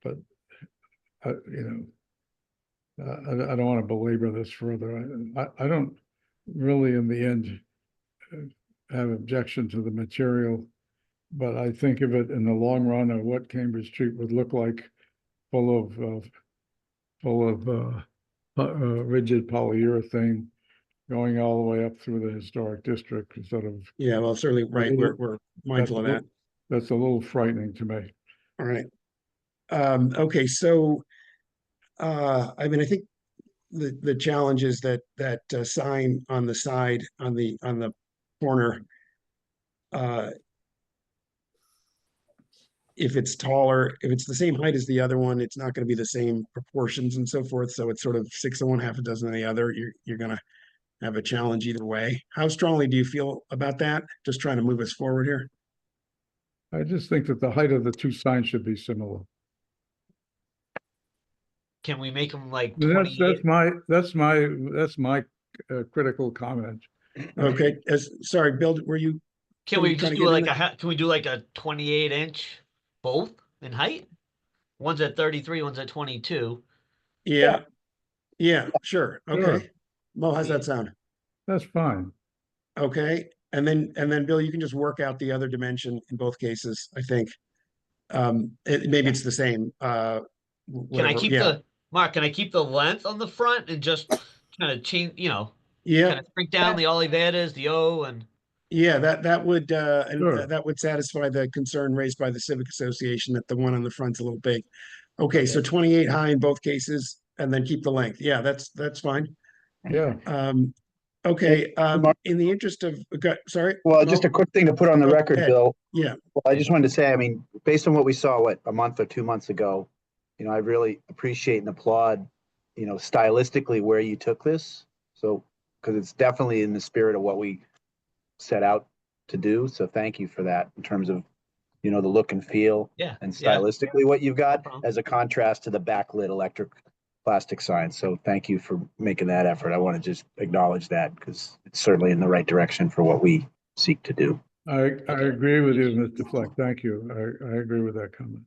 but you know, I don't want to belabor this further. I don't really, in the end, have objection to the material, but I think of it in the long run of what Cambridge Street would look like, full of rigid polyurethane, going all the way up through the historic district instead of. Yeah, well, certainly, right, we're mindful of that. That's a little frightening to me. All right. Okay, so, I mean, I think the challenge is that sign on the side, on the corner, if it's taller, if it's the same height as the other one, it's not going to be the same proportions and so forth. So it's sort of 6 of one, half a dozen of the other. You're going to have a challenge either way. How strongly do you feel about that? Just trying to move us forward here. I just think that the height of the two signs should be similar. Can we make them like That's 28? that's my critical comment. Okay, sorry, Bill, were you? Can we trying just to do get like in can we do like a 28-inch both in height? One's at 33, one's at 22. Yeah, sure. Okay. Sure. Mo, how's that sound? That's fine. Okay, and then Bill, you can just work out the other dimension in both cases, I think. Maybe it's the same. Can I keep Mark, can I keep the length on the front and just kind of change, Yeah, kind of shrink down the Oliveras, the O, and yeah, that would Sure. that would satisfy the concern raised by the Civic Association that the one on the front's a little big. Okay, so 28 high in both cases, and then keep the length. Yeah, that's fine. Yeah. Okay, in the interest of, sorry? Well, just a quick thing to put on the record, Ed. Bill. Yeah, Well, I just wanted to say, I mean, based on what we saw, a month or 2 months ago, I really appreciate and applaud, stylistically where you took this. So, because it's definitely in the spirit of what we set out to do. So thank you for that in terms of, the look and feel and stylistically what you've got as a contrast to the backlit electric plastic sign. So thank you for making that effort. I want to just acknowledge that because it's certainly in the right direction for what we seek to do. I agree with you, Mr. Fleck. Thank you. I agree with that comment.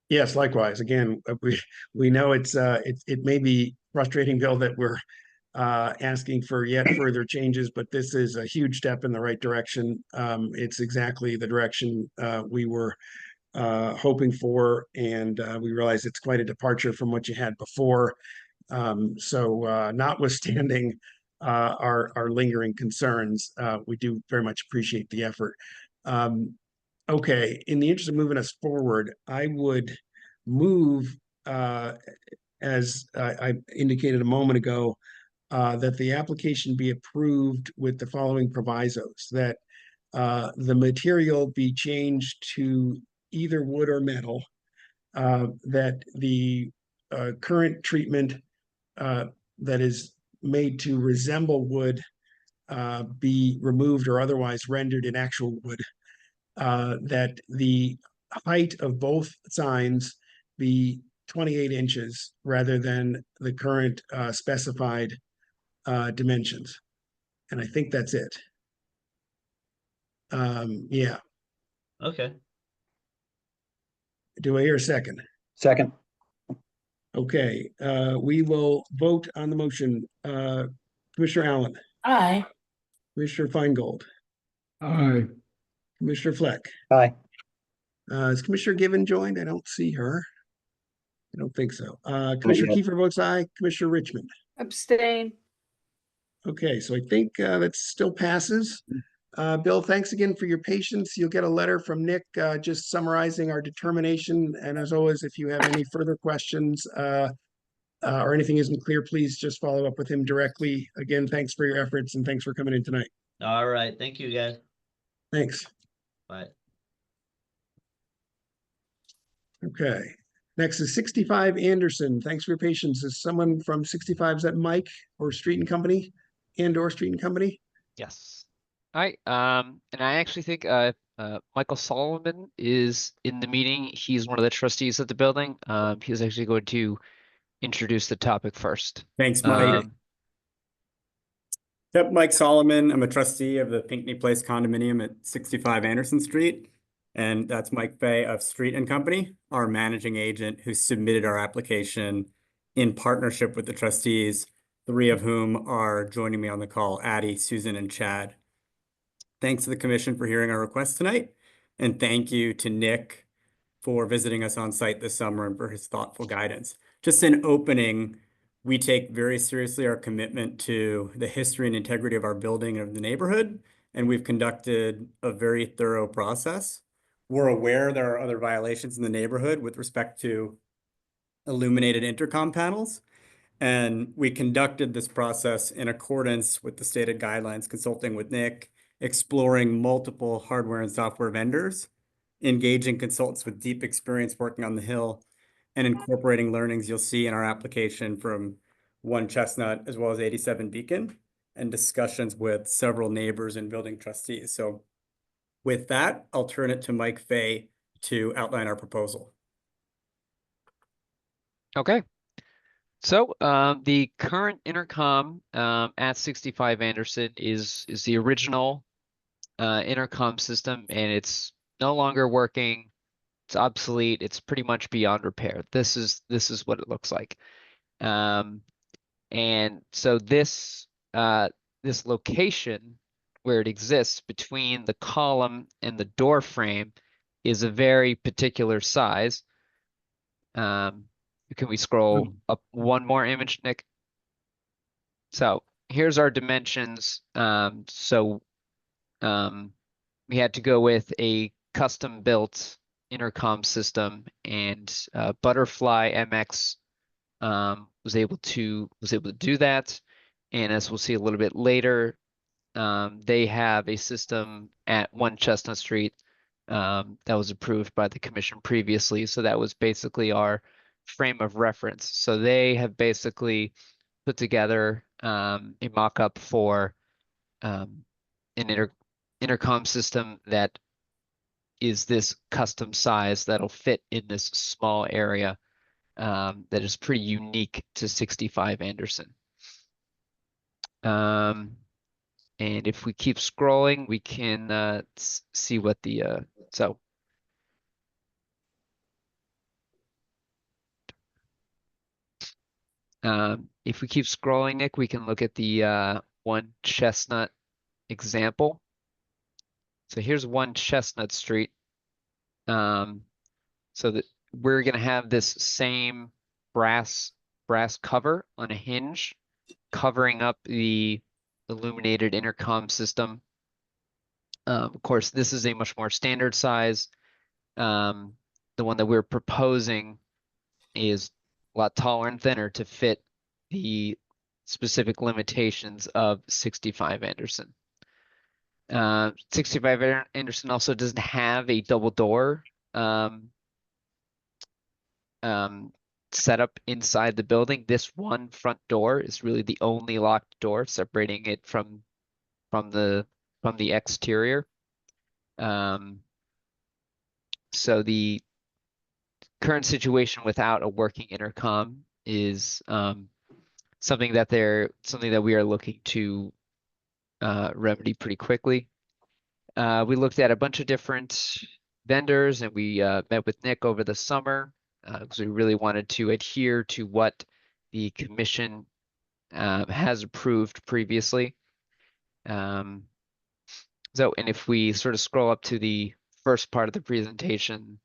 yes, likewise. Again, we know it may be frustrating, Bill, that we're asking for yet further changes, but this is a huge step in the right direction. It's exactly the direction we were hoping for, and we realize it's quite a departure from what you had before. So notwithstanding our lingering concerns, we do very much appreciate the effort. Okay, in the interest of moving us forward, I would move, as I indicated a moment ago, that the application be approved with the following provisos: that the material be changed to either wood or metal, that the current treatment that is made to resemble wood be removed or otherwise rendered in actual wood, that the height of both signs be 28 inches rather than the current specified dimensions. And I think that's it. Yeah. okay. Do I hear a second? Second. Okay, we will vote on the motion. Commissioner Allen, Aye. Commissioner Feingold, Aye. Commissioner Fleck. Aye. Is Commissioner Given joined? I don't see her. I don't think so. Commissioner Kiefer votes aye. Commissioner Richmond. Abstain. Okay, so I think that still passes. Bill, thanks again for your patience. You'll get a letter from Nick just summarizing our determination. And as always, if you have any further questions or anything isn't clear, please just follow up with him directly. Again, thanks for your efforts and thanks for coming in tonight. All right. Thank you, guys. Thanks. Bye. Okay. Next is 65 Anderson. Thanks for your patience. Is someone from 65, is that Mike or Street and Company or Street and Company? Yes. Hi, and I actually think Michael Solomon is in the meeting. He's one of the trustees of the building. He's actually going to introduce the topic first. Thanks, Mike. Yep, Mike Solomon. I'm a trustee of the Pinckney Place condominium at 65 Anderson Street. And that's Mike Fay of Street and Company, our managing agent who submitted our application in partnership with the trustees, 3 of whom are joining me on the call: Addie, Susan, and Chad. Thanks to the commission for hearing our request tonight. And thank you to Nick for visiting us on site this summer and for his thoughtful guidance. Just in opening, We take very seriously our commitment to the history and integrity of our building and of the neighborhood, and we've conducted a very thorough process. We're aware there are other violations in the neighborhood with respect to illuminated intercom panels, and we conducted this process in accordance with the stated guidelines, consulting with Nick, exploring multiple hardware and software vendors, engaging consultants with deep experience working on the Hill, and incorporating learnings you'll see in our application from One Chestnut as well as 87 Beacon, and discussions with several neighbors and building trustees. So with that, I'll turn it to Mike Fay to outline our proposal. Okay. So the current intercom at 65 Anderson is the original intercom system, and it's no longer working. It's obsolete. It's pretty much beyond repair. This is what it looks like. And so this location where it exists between the column and the door frame is a very particular size. Can we scroll up one more image, Nick? So here's our dimensions. We had to go with a custom built intercom system, and Butterfly MX was able to do that. And as we'll see a little bit later, they have a system at 1 Chestnut Street that was approved by the commission previously. So that was basically our frame of reference. So they have basically put together a mock-up for an intercom system that is this custom size that'll fit in this small area that is pretty unique to 65 Anderson. And if we keep scrolling, we can see what the if we keep scrolling, Nick, we can look at the 1 Chestnut example. So here's 1 Chestnut Street. So that we're gonna have this same brass cover on a hinge covering up the illuminated intercom system. Of course, this is a much more standard size. The one that we're proposing is a lot taller and thinner to fit the specific limitations of 65 Anderson. 65 Anderson also doesn't have a double door setup inside the building. This one front door is really the only locked door separating it from the exterior. So the current situation without a working intercom is something that we are looking to remedy pretty quickly. We looked at a bunch of different vendors, and we met with Nick over the summer because we really wanted to adhere to what the commission has approved previously. And if we sort of scroll up to the first part of the presentation,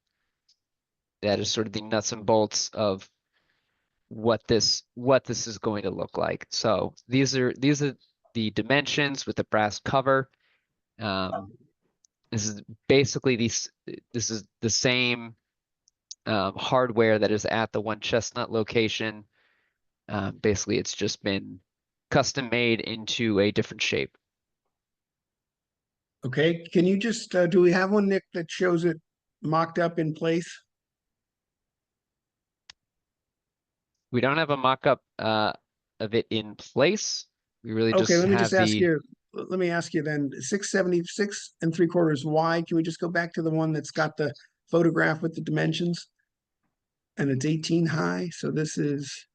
that is sort of the nuts and bolts of what this is going to look like. So these are the dimensions with the brass cover. This is basically this is the same hardware that is at the 1 Chestnut location. Basically, it's just been custom made into a different shape. Okay, can you just, do we have one, Nick, that shows it mocked up in place? We don't have a mock-up of it in place. We really just Okay, let me have just ask the, you, let me ask you then, 676 3/4 wide, can we just go back to the one that's got the photograph with the dimensions? And it's 18 high, so this is,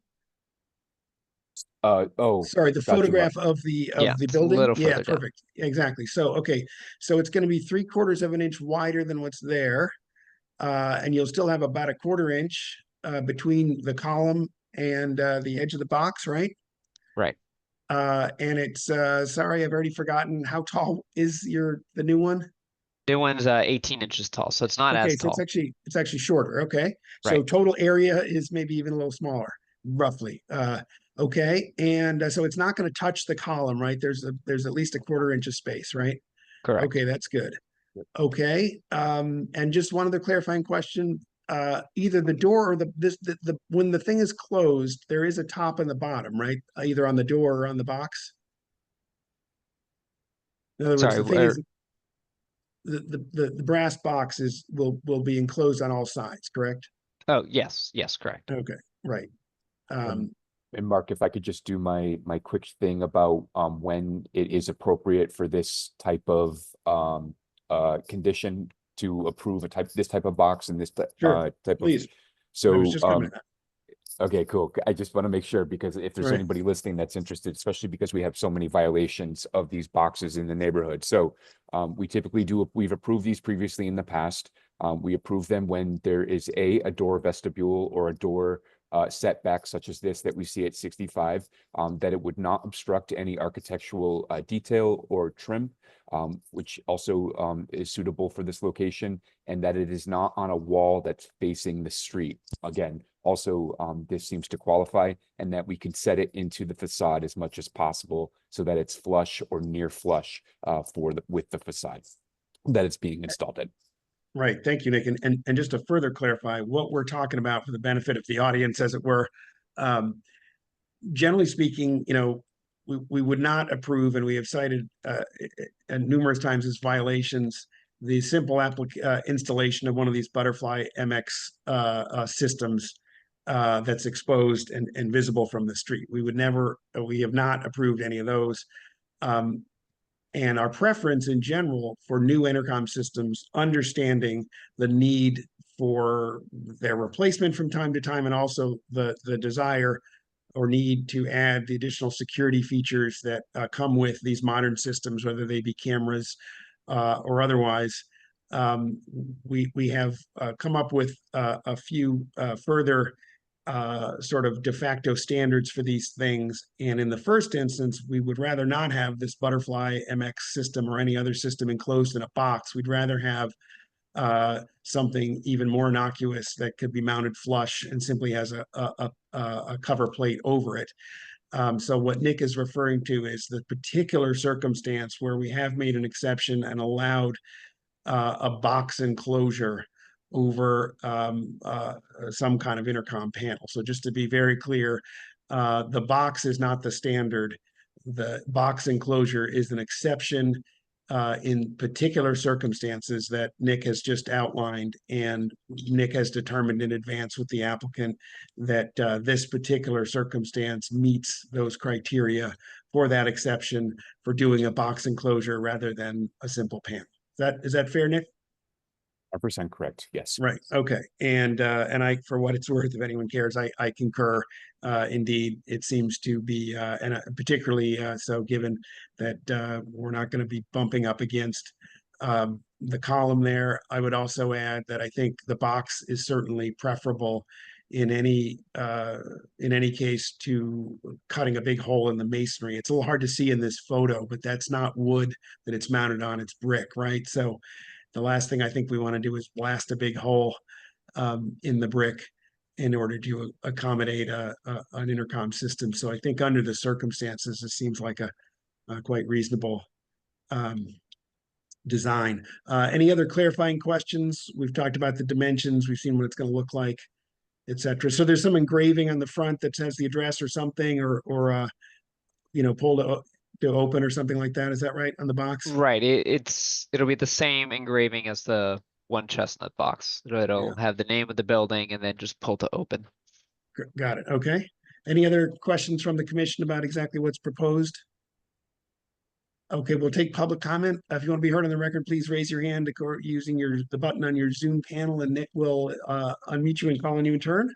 sorry, the got you, photograph of the Yeah, it's a building? little Yeah, further down. perfect, exactly, so, okay, so it's gonna be 3/4 of an inch wider than what's there. And you'll still have about a 1/4 inch between the column and the edge of the box, right? Right. And it's, sorry, I've already forgotten, how tall is the new one? New one's 18 inches tall, so it's not Okay, as so tall. it's actually shorter, okay? So Right. total area is maybe even a little smaller, roughly. Okay, and so it's not going to touch the column, right? There's at least a 1/4 inch of space, right? Correct. Okay, that's good. Okay, and just one other clarifying question. Either the door or the when the thing is closed, there is a top and the bottom, right? Either on the door or on the box. In other words, Sorry, the thing where- is, the brass box will be enclosed on all sides, correct? Oh, yes, correct. Okay, right. And Mark, if I could just do my quick thing about when it is appropriate for this type of condition to approve this type of box and this Sure, type please. of. I So was just coming to that. okay, cool. I just want to make sure, because if there's Right. anybody listening that's interested, especially because we have so many violations of these boxes in the neighborhood. So we typically we've approved these previously in the past. We approve them when there is a door vestibule or a door setback such as this that we see at 65, that it would not obstruct any architectural detail or trim, which also is suitable for this location, and that it is not on a wall that's facing the street. Again, also, this seems to qualify, and that we can set it into the facade as much as possible so that it's flush or near flush with the facade that it's being installed in. Right, thank you, Nick. And just to further clarify what we're talking about for the benefit of the audience, as it were, generally speaking, we would not approve, and we have cited numerous times as violations, the simple installation of one of these Butterfly MX systems that's exposed and visible from the street. We have not approved any of those. And our preference in general for new intercom systems, understanding the need for their replacement from time to time, and also the desire or need to add the additional security features that come with these modern systems, whether they be cameras or otherwise. We have come up with a few further sort of de facto standards for these things. And in the first instance, we would rather not have this Butterfly MX system or any other system enclosed in a box. We'd rather have something even more innocuous that could be mounted flush and simply has a cover plate over it. So what Nick is referring to is the particular circumstance where we have made an exception and allowed a box enclosure over some kind of intercom panel. So just to be very clear, the box is not the standard. The box enclosure is an exception in particular circumstances that Nick has just outlined, and Nick has determined in advance with the applicant that this particular circumstance meets those criteria for that exception for doing a box enclosure rather than a simple panel. Is that fair, Nick? 100% correct. Yes. Right. Okay. And I, for what it's worth, if anyone cares, I concur. Indeed, it seems to be, and particularly so given that we're not going to be bumping up against the column there. I would also add that I think the box is certainly preferable in any case to cutting a big hole in the masonry. It's a little hard to see in this photo, but that's not wood that it's mounted on, it's brick, right? So the last thing I think we want to do is blast a big hole in the brick in order to accommodate an intercom system. So I think under the circumstances, it seems like a quite reasonable design. Any other clarifying questions? We've talked about the dimensions. We've seen what it's going to look like, etc. So there's some engraving on the front that says the address or something, or pull to open or something like that. Is that right on the box? Right, it'll be the same engraving as the one chestnut box. It'll have the name of the building and then just pull to open. Got it. Okay. Any other questions from the commission about exactly what's proposed? Okay, we'll take public comment. If you want to be heard on the record, please raise your hand using the button on your Zoom panel, and Nick will unmute you and call on you in turn.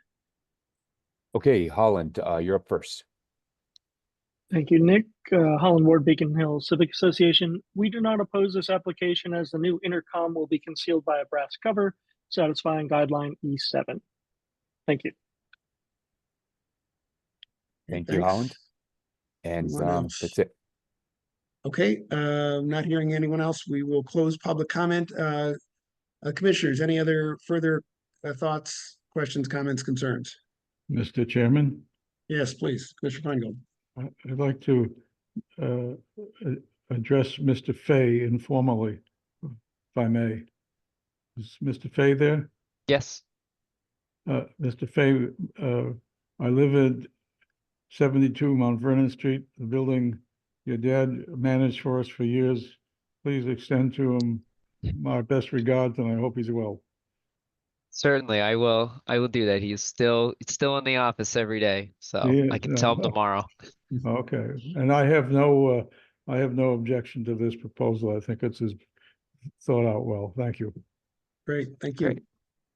Okay, Holland, you're up first. Thank you, Nick. Holland Ward, Beacon Hill Civic Association. We do not oppose this application as the new intercom will be concealed by a brass cover, satisfying guideline E7. Thank you. Thank you, Holland. And that's it. Okay, not hearing anyone else, we will close public comment. Commissioners, any other further thoughts, questions, comments, concerns? Mr. Chairman? Yes, please, Commissioner Feingold. I'd like to address Mr. Fay informally, if I may. Is Mr. Fay there? Yes. Mr. Fay, I live at 72 Mount Vernon Street, the building your dad managed for us for years. Please extend to him my best regards, and I hope he's well. Certainly, I will. I will do that. He's still in the office every day, so He I is, can tell him tomorrow. Okay, and I have no objection to this proposal. I think it's thought out well. Thank you. Great, thank you.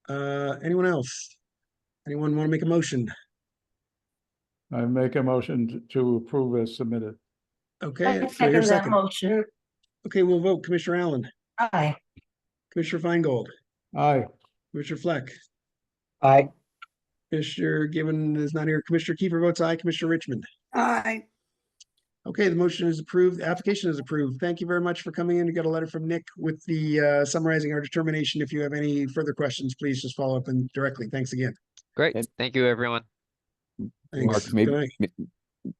Great. Anyone else? Anyone want to make a motion? I make a motion to approve as submitted. Okay, I do I hear a second that second? motion. Okay, we'll vote. Commissioner Allen, Aye. Commissioner Feingold, Aye. Commissioner Fleck, Aye. Commissioner Gibbon is not here. Commissioner Kiefer votes aye. Commissioner Richmond. Aye. Okay, the motion is approved. The application is approved. Thank you very much for coming in. You got a letter from Nick with the summarizing our determination. If you have any further questions, please just follow up and directly. Thanks again. Great. And- Thank you, everyone. Thanks. Mark, Good night.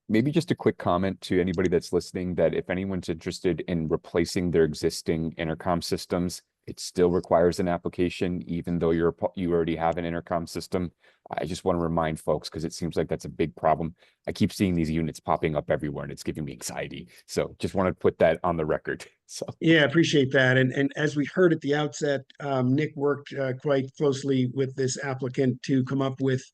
maybe just a quick comment to anybody that's listening that if anyone's interested in replacing their existing intercom systems, it still requires an application, even though you already have an intercom system. I just want to remind folks, because it seems like that's a big problem. I keep seeing these units popping up everywhere and it's giving me anxiety. So just want to put that on the record. So Yeah, appreciate that. And as we heard at the outset, Nick worked quite closely with this applicant to come up with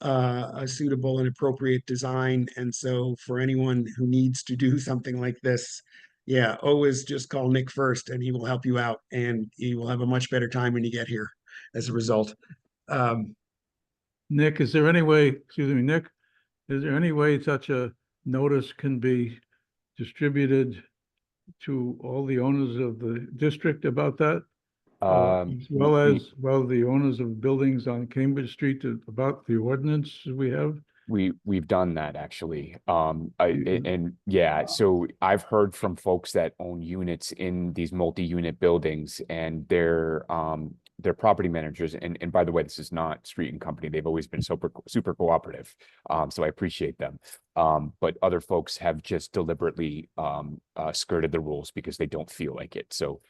a suitable and appropriate design. And so for anyone who needs to do something like this, yeah, always just call Nick first and he will help you out and you will have a much better time when you get here as a result. Nick, is there any way, excuse me, Nick, is there any way such a notice can be distributed to all the owners of the district about that? As well as, the owners of buildings on Cambridge Street about the ordinance we have? we've done that actually. And yeah, so I've heard from folks that own units in these multi-unit buildings and their property managers. And by the way, this is not Street and Company. They've always been super cooperative. So I appreciate them. But other folks have just deliberately skirted the rules because they don't feel like it. So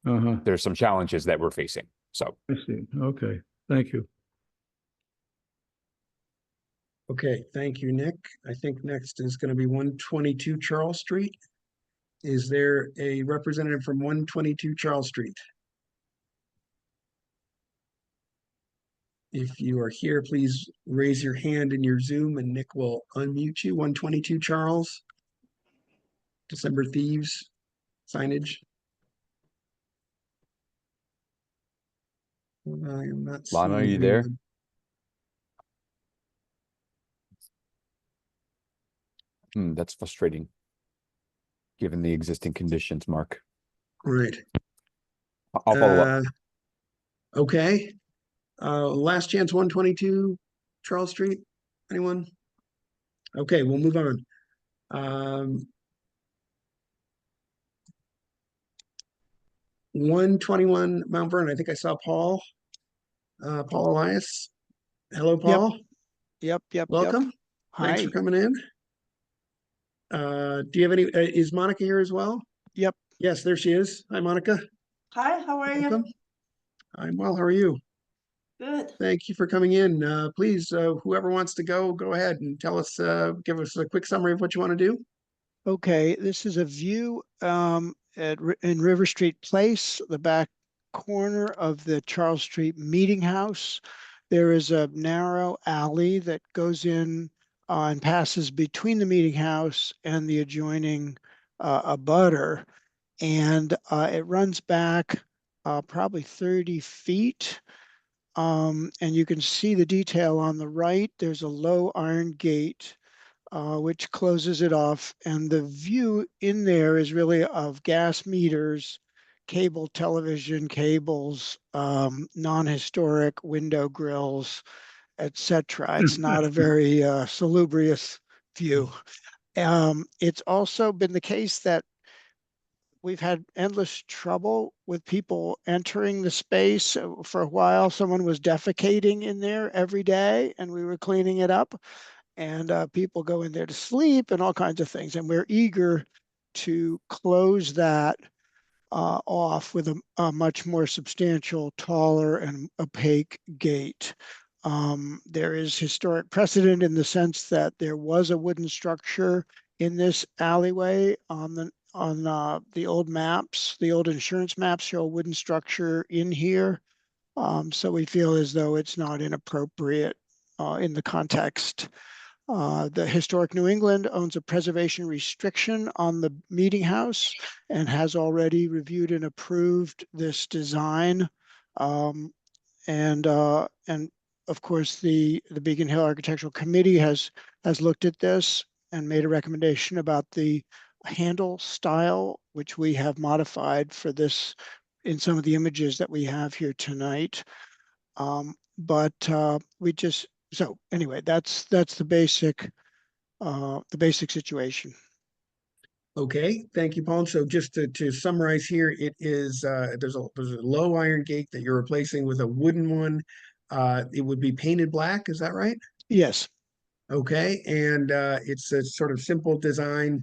there's some challenges that we're facing. So I see. Okay, thank you. Okay, thank you, Nick. I think next is going to be 122 Charles Street. Is there a representative from 122 Charles Street? If you are here, please raise your hand in your Zoom and Nick will unmute you. 122 Charles. December Thieves signage. I am not Lana, are seeing you there? anyone. That's frustrating. Given the existing conditions, Mark. Right. I'll follow up. Okay. Last chance 122 Charles Street. Anyone? Okay, we'll move on. 121 Mount Vernon. I think I saw Paul. Paul Elias. Hello, Paul. Yep. Welcome. Thanks Hi. for coming in. Do you have any, is Monica here as well? Yep. Yes, there she is. Hi, Monica. Hi, how are Welcome. I'm well. How are you? Good. Thank you for coming in. Please, whoever wants to go ahead and tell us, give us a quick summary of what you want to do. Okay, this is a view in River Street Place, the back corner of the Charles Street Meeting House. There is a narrow alley that goes in and passes between the Meeting House and the adjoining abutter. And it runs back probably 30 feet. And you can see the detail on the right. There's a low iron gate which closes it off. And the view in there is really of gas meters, cable television cables, non-historic window grills, etc. It's not a very salubrious view. It's also been the case that we've had endless trouble with people entering the space. For a while, someone was defecating in there every day and we were cleaning it up, and people go in there to sleep and all kinds of things. And we're eager to close that off with a much more substantial, taller and opaque gate. There is historic precedent in the sense that there was a wooden structure in this alleyway on the old maps. The old insurance maps show a wooden structure in here. So we feel as though it's not inappropriate in the context. The Historic New England owns a preservation restriction on the meeting house and has already reviewed and approved this design. And of course, the Beacon Hill Architectural Committee has looked at this and made a recommendation about the handle style, which we have modified for this in some of the images that we have here tonight. So anyway, that's the basic situation. Okay, thank you, Paul. So just to summarize here, it is there's a low iron gate that you're replacing with a wooden one. It would be painted black, is that right? Yes. Okay, and it's a sort of simple design,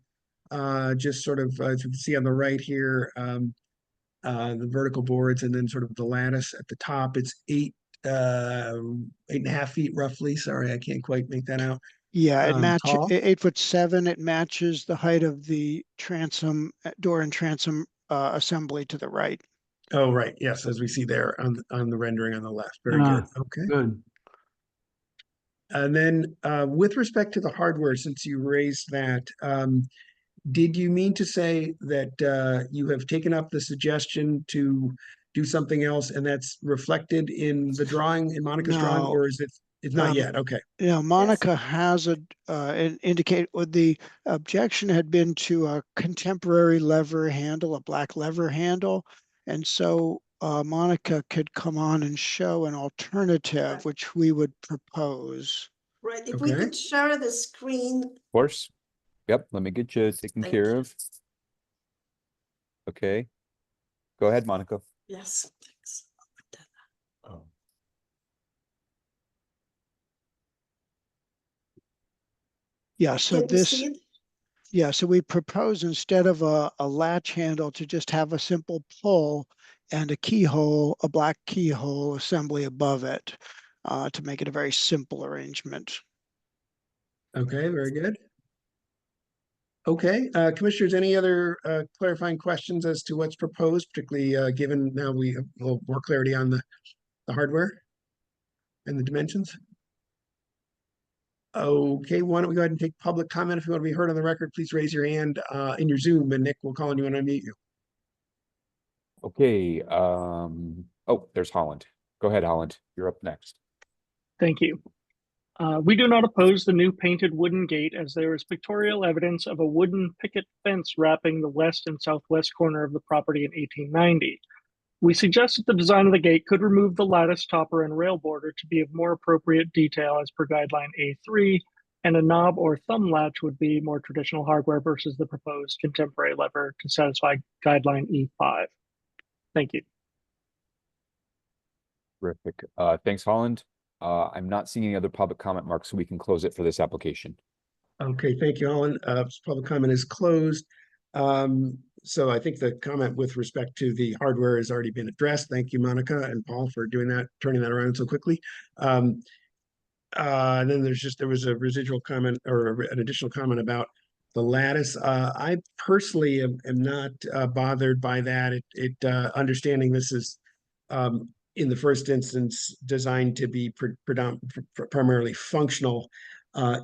just sort of as you can see on the right here, the vertical boards and then sort of the lattice at the top. It's 8.5 feet roughly. Sorry, I can't quite make that out. Yeah, it matches tall. 8'7". It matches the height of the transom door and transom assembly to the right. Oh, right. Yes, as we see there on the rendering on the left. Very good. Okay. Good. And then with respect to the hardware, since you raised that, did you mean to say that you have taken up the suggestion to do something else and that's reflected in the drawing, in Monica's drawing, No. or is it's not yet? Okay. Yeah, Monica has indicate what the objection had been to a contemporary lever handle, a black lever handle. And so Monica could come on and show an alternative, which we would propose. Right, if we could share the screen. Of course. Yep, let me get you taken care of. Okay. Go ahead, Monica. Yes, thanks. Oh. Yeah, so Can you see it? yeah, so we propose instead of a latch handle to just have a simple pull and a keyhole, a black keyhole assembly above it to make it a very simple arrangement. Okay, very good. Okay, commissioners, any other clarifying questions as to what's proposed, particularly given now we have a little more clarity on the hardware and the dimensions? Okay, why don't we go ahead and take public comment? If you want to be heard on the record, please raise your hand in your Zoom, and Nick will call on you and unmute you. Okay, oh, there's Holland. Go ahead, Holland. You're up next. Thank you. We do not oppose the new painted wooden gate as there is pictorial evidence of a wooden picket fence wrapping the west and southwest corner of the property in 1890. We suggest that the design of the gate could remove the lattice topper and rail border to be of more appropriate detail as per guideline A3, and a knob or thumb latch would be more traditional hardware versus the proposed contemporary lever to satisfy guideline E5. Thank you. Terrific. Thanks, Holland. I'm not seeing any other public comment, Mark, so we can close it for this application. Okay, thank you, Holland. Public comment is closed. So I think the comment with respect to the hardware has already been addressed. Thank you, Monica and Paul, for doing that, turning that around so quickly. And then there was a residual comment or an additional comment about the lattice. I personally am not bothered by that. Understanding this is in the first instance designed to be primarily functional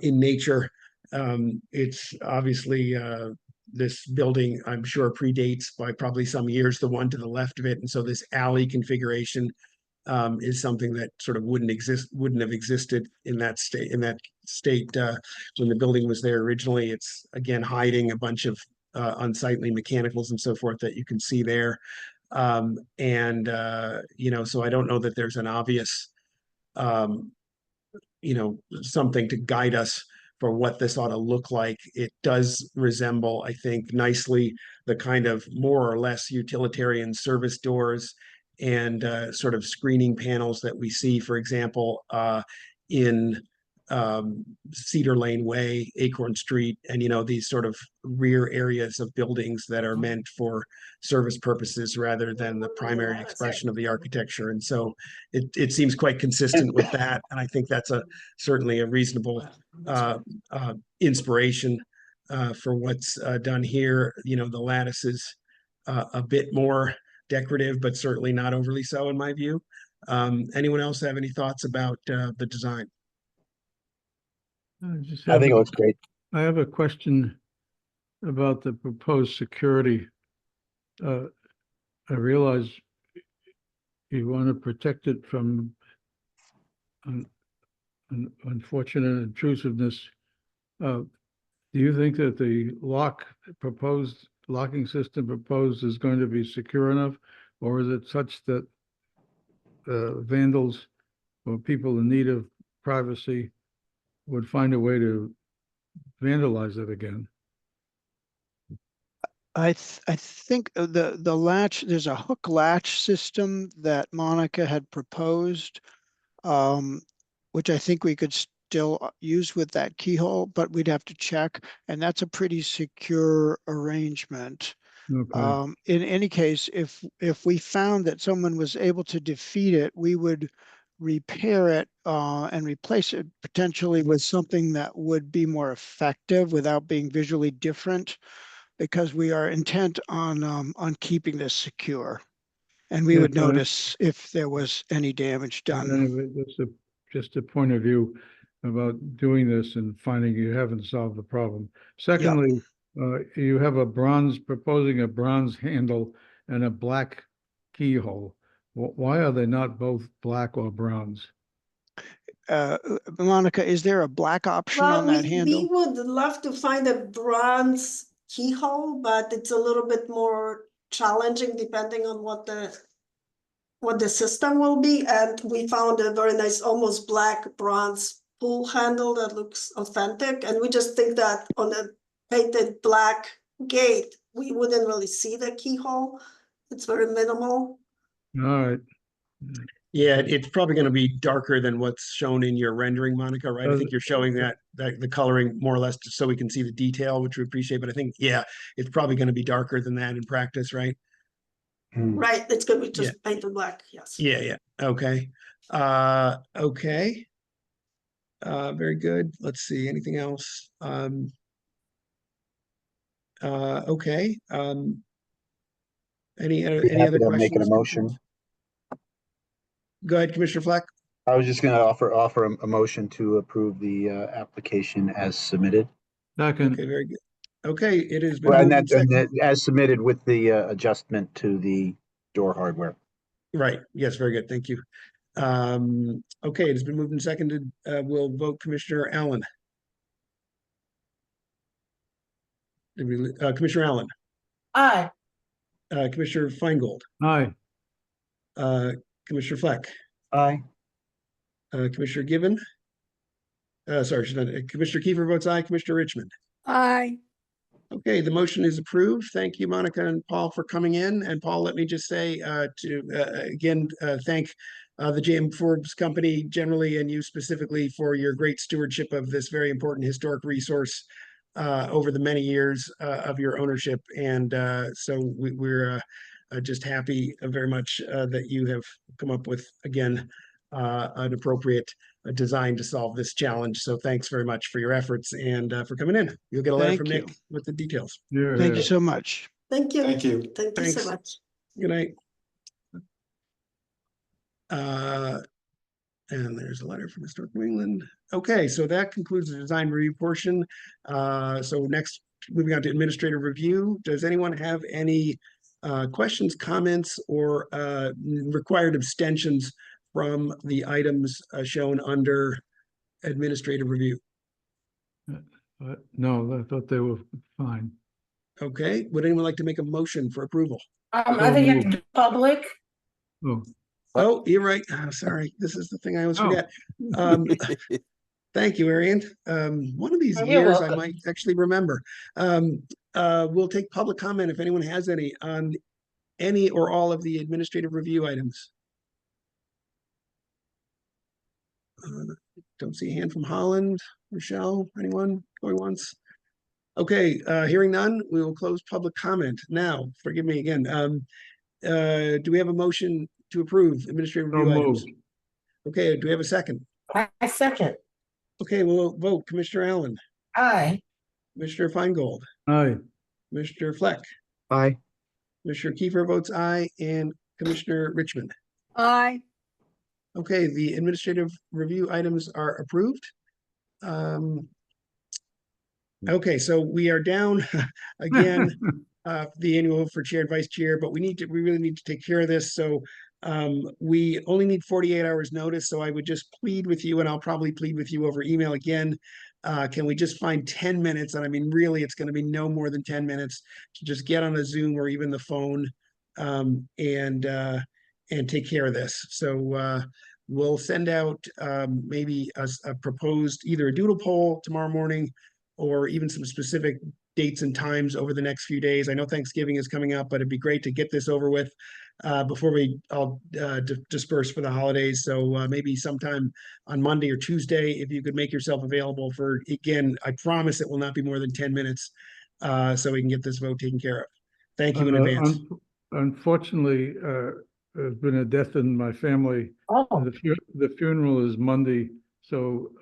in nature. It's obviously this building, I'm sure, predates by probably some years the one to the left of it, and so this alley configuration is something that sort of wouldn't have existed in that state when the building was there originally. It's again hiding a bunch of unsightly mechanicals and so forth that you can see there. So I don't know that there's an obvious something to guide us for what this ought to look like. It does resemble, I think, nicely the kind of more or less utilitarian service doors and sort of screening panels that we see, for example, in Cedar Lane Way, Acorn Street, and these sort of rear areas of buildings that are meant for service purposes rather than the primary expression of the architecture. And so it seems quite consistent with that. And I think that's certainly a reasonable inspiration for what's done here. The lattice is a bit more decorative, but certainly not overly so in my view. Anyone else have any thoughts about the design? I think it looks great. I have a question about the proposed security. I realize you want to protect it from unfortunate intrusiveness. Do you think that the locking system proposed is going to be secure enough, or is it such that vandals or people in need of privacy would find a way to vandalize it again? I think the latch, there's a hook latch system that Monica had proposed, which I think we could still use with that keyhole, but we'd have to check, and that's a pretty secure arrangement. Okay. In any case, if we found that someone was able to defeat it, we would repair it and replace it potentially with something that would be more effective without being visually different, because we are intent on keeping this secure, and we would notice if there was any damage done. Just a point of view about doing this and finding you haven't solved the problem. Secondly, you have proposing a bronze handle and a black keyhole. Why are they not both black or bronze? Monica, is there a black option on that handle? We would love to find a bronze keyhole, but it's a little bit more challenging depending on what the system will be. And we found a very nice, almost black bronze pull handle that looks authentic. And we just think that on a painted black gate, we wouldn't really see the keyhole. It's very minimal. All right. Yeah, it's probably going to be darker than what's shown in your rendering, Monica, right? I think you're showing that the coloring more or less just so we can see the detail, which we appreciate. But I think, it's probably going to be darker than that in practice, right? Right, it's going to be just painted black, yes. Yeah. Okay. Okay. Very good. Let's see, anything else? Okay. Any other questions? Making a motion. Go ahead, Commissioner Fleck. I was just going to offer a motion to approve the application as submitted. Second. Okay, very good. Okay, it is. Been Well, and moved that as submitted with the adjustment to the door hardware. Right. Yes, very good. Thank you. Okay, it has been moved and seconded. We'll vote Commissioner Allen. Commissioner Allen. Aye. Commissioner Feingold. Aye. Commissioner Fleck. Aye. Commissioner Gibbon. Sorry, she's not. Commissioner Kiefer votes aye. Commissioner Richmond. Aye. Okay, the motion is approved. Thank you, Monica and Paul, for coming in. And Paul, let me just say again, thank the J.M. Forbes Company generally, and you specifically, for your great stewardship of this very important historic resource over the many years of your ownership. And so we're just happy very much that you have come up with, again, an appropriate design to solve this challenge. So thanks very much for your efforts and for coming in. You'll get a letter from Nick with the details. Thank you so much. Thank you. Thank you. Thank you so much. Good night. And there's a letter from Historic New England. Okay, so that concludes the design review portion. So next, moving on to administrative review. Does anyone have any questions, comments, or required abstentions from the items shown under administrative review? No, I thought they were fine. Okay, would anyone like to make a motion for approval? I think it's public. Oh, you're right. Oh, sorry. This is the thing I always forget. Thank you, Arian. One of these You're years I welcome. might actually remember. We'll take public comment if anyone has any on any or all of the administrative review items. Don't see a hand from Holland. Rochelle, anyone going once? Okay, hearing none, we will close public comment. Now, forgive me again. Do we have a motion to approve administrative So review items? moved. Okay, do we have a second? I second. Okay, we'll vote. Commissioner Allen, Aye. Commissioner Feingold, Aye. Mr. Fleck, Aye. Commissioner Kiefer votes aye, and Commissioner Richmond. Aye. Okay, the administrative review items are approved. Okay, so we are down again, the annual for chair and vice chair, but we really need to take care of this. So we only need 48 hours notice. So I would just plead with you, and I'll probably plead with you over email again. Can we just find 10 minutes? And I mean, really, it's going to be no more than 10 minutes to just get on a Zoom or even the phone and take care of this. So we'll send out maybe a proposed either a doodle poll tomorrow morning or even some specific dates and times over the next few days. I know Thanksgiving is coming up, but it'd be great to get this over with before we all disperse for the holidays. So maybe sometime on Monday or Tuesday, if you could make yourself available for, again, I promise it will not be more than 10 minutes so we can get this vote taken care of. Thank you in advance. Unfortunately, there's been a death in my family. Oh, The funeral is Monday, so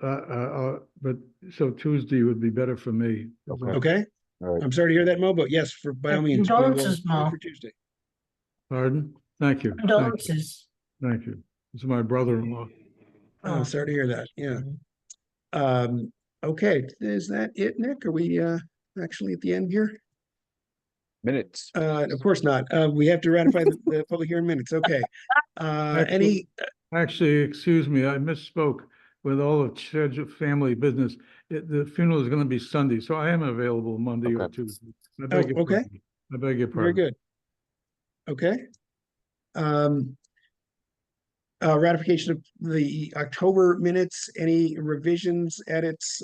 so Tuesday would be better for me. Okay. All right. I'm sorry to hear that, Mo, but yes, by all means, we will Condolences, vote Mo. for Tuesday. Pardon? Thank you. Thank you. condolences. Thank you. This is my brother-in-law. Oh, sorry to hear that. Yeah. Okay, is that it, Nick? Are we actually at the end here? Minutes. Of course not. We have to ratify the public hearing minutes. Okay. Any, Actually, excuse me, I misspoke with all the scheduled family business. The funeral is going to be Sunday, so I am available Monday or Okay. Tuesday. I Oh, beg your okay. pardon. I beg your Very pardon. good. Okay. Ratification of the October minutes, any revisions, edits,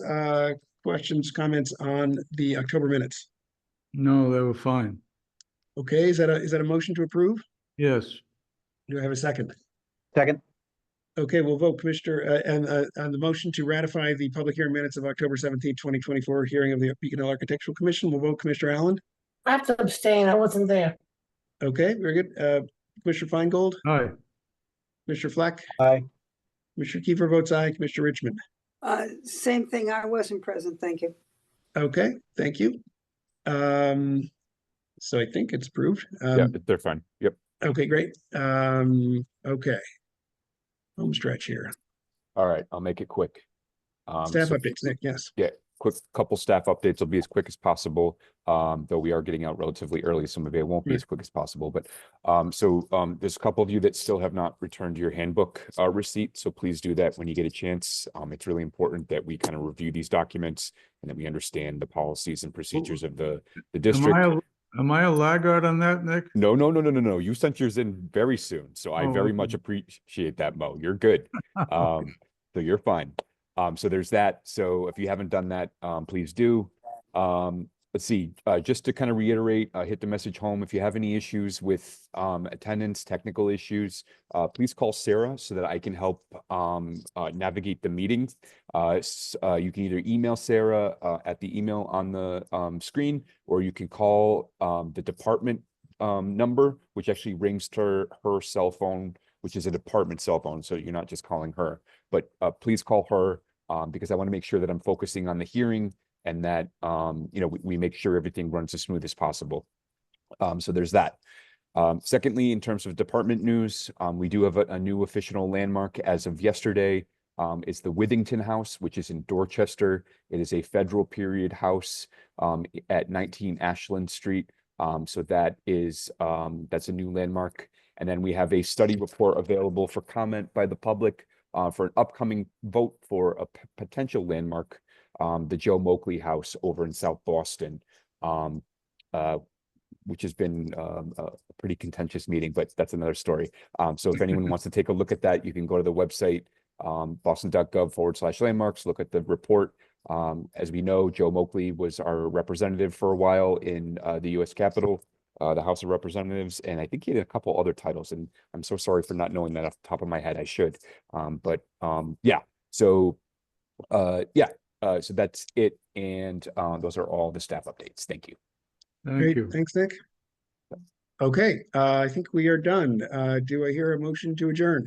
questions, comments on the October minutes? No, they were fine. Okay, is that a motion to approve? Yes. Do I have a second? Second. Okay, we'll vote Commissioner, and on the motion to ratify the public hearing minutes of October 17th, 2024, hearing of the Beacon Hill Architectural Commission, we'll vote Commissioner Allen. I have to abstain. I wasn't there. Okay, very good. Commissioner Feingold, Aye. Commissioner Fleck, Aye. Commissioner Kiefer votes aye, Commissioner Richmond. Same thing. I wasn't present. Thank you. Okay, thank you. So I think it's approved. Yeah, they're fine. Yep. Okay, great. Okay. Home stretch here. All right, I'll make it quick. Staff So- updates, Nick, yes. Yeah, quick couple staff updates will be as quick as possible. Though we are getting out relatively early, some of it won't be as quick as possible. But there's a couple of you that still have not returned your handbook receipt. So please do that when you get a chance. It's really important that we kind of review these documents and that we understand the policies and procedures of the district. Am I a laggard on that, Nick? No. You sent yours in very soon, so I Oh, very okay. much appreciate that, Mo. You're good. So you're fine. So there's that. So if you haven't done that, please do. Let's see, just to kind of reiterate, hit the message home. If you have any issues with attendance, technical issues, please call Sarah so that I can help navigate the meeting. You can either email Sarah at the email on the screen, or you can call the department number, which actually rings to her cell phone, which is a department cell phone. So you're not just calling her, but please call her because I want to make sure that I'm focusing on the hearing and that, we make sure everything runs as smooth as possible. So there's that. Secondly, in terms of department news, we do have a new official landmark as of yesterday. It's the Withington House, which is in Dorchester. It is a federal period house at 19 Ashland Street. So that's a new landmark. And then we have a study report available for comment by the public for an upcoming vote for a potential landmark, the Joe Moakley House over in South Boston, which has been a pretty contentious meeting, but that's another story. So if anyone wants to take a look at that, you can go to the website boston.gov/landmarks, look at the report. As we know, Joe Moakley was our representative for a while in the US Capitol, the House of Representatives, and I think he had a couple other titles, and I'm so sorry for not knowing that off the top of my head. I should. Yeah, so so that's it, and those are all the staff updates. Thank you. Thank Great, you. thanks, Nick. Okay, I think we are done. Do I hear a motion to adjourn?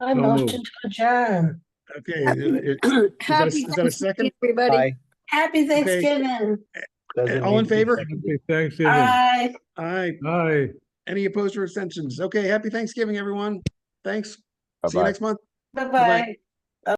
I So motion moved. to adjourn. Okay, Happy is that a second? everybody. Aye. Happy Thanksgiving. Doesn't All in need to be favor? seconded. Happy Thanksgiving. Bye. Aye. Aye. Any opposed or abstentions? Okay, happy Thanksgiving, everyone. Thanks. See you Bye-bye. next month. Bye-bye.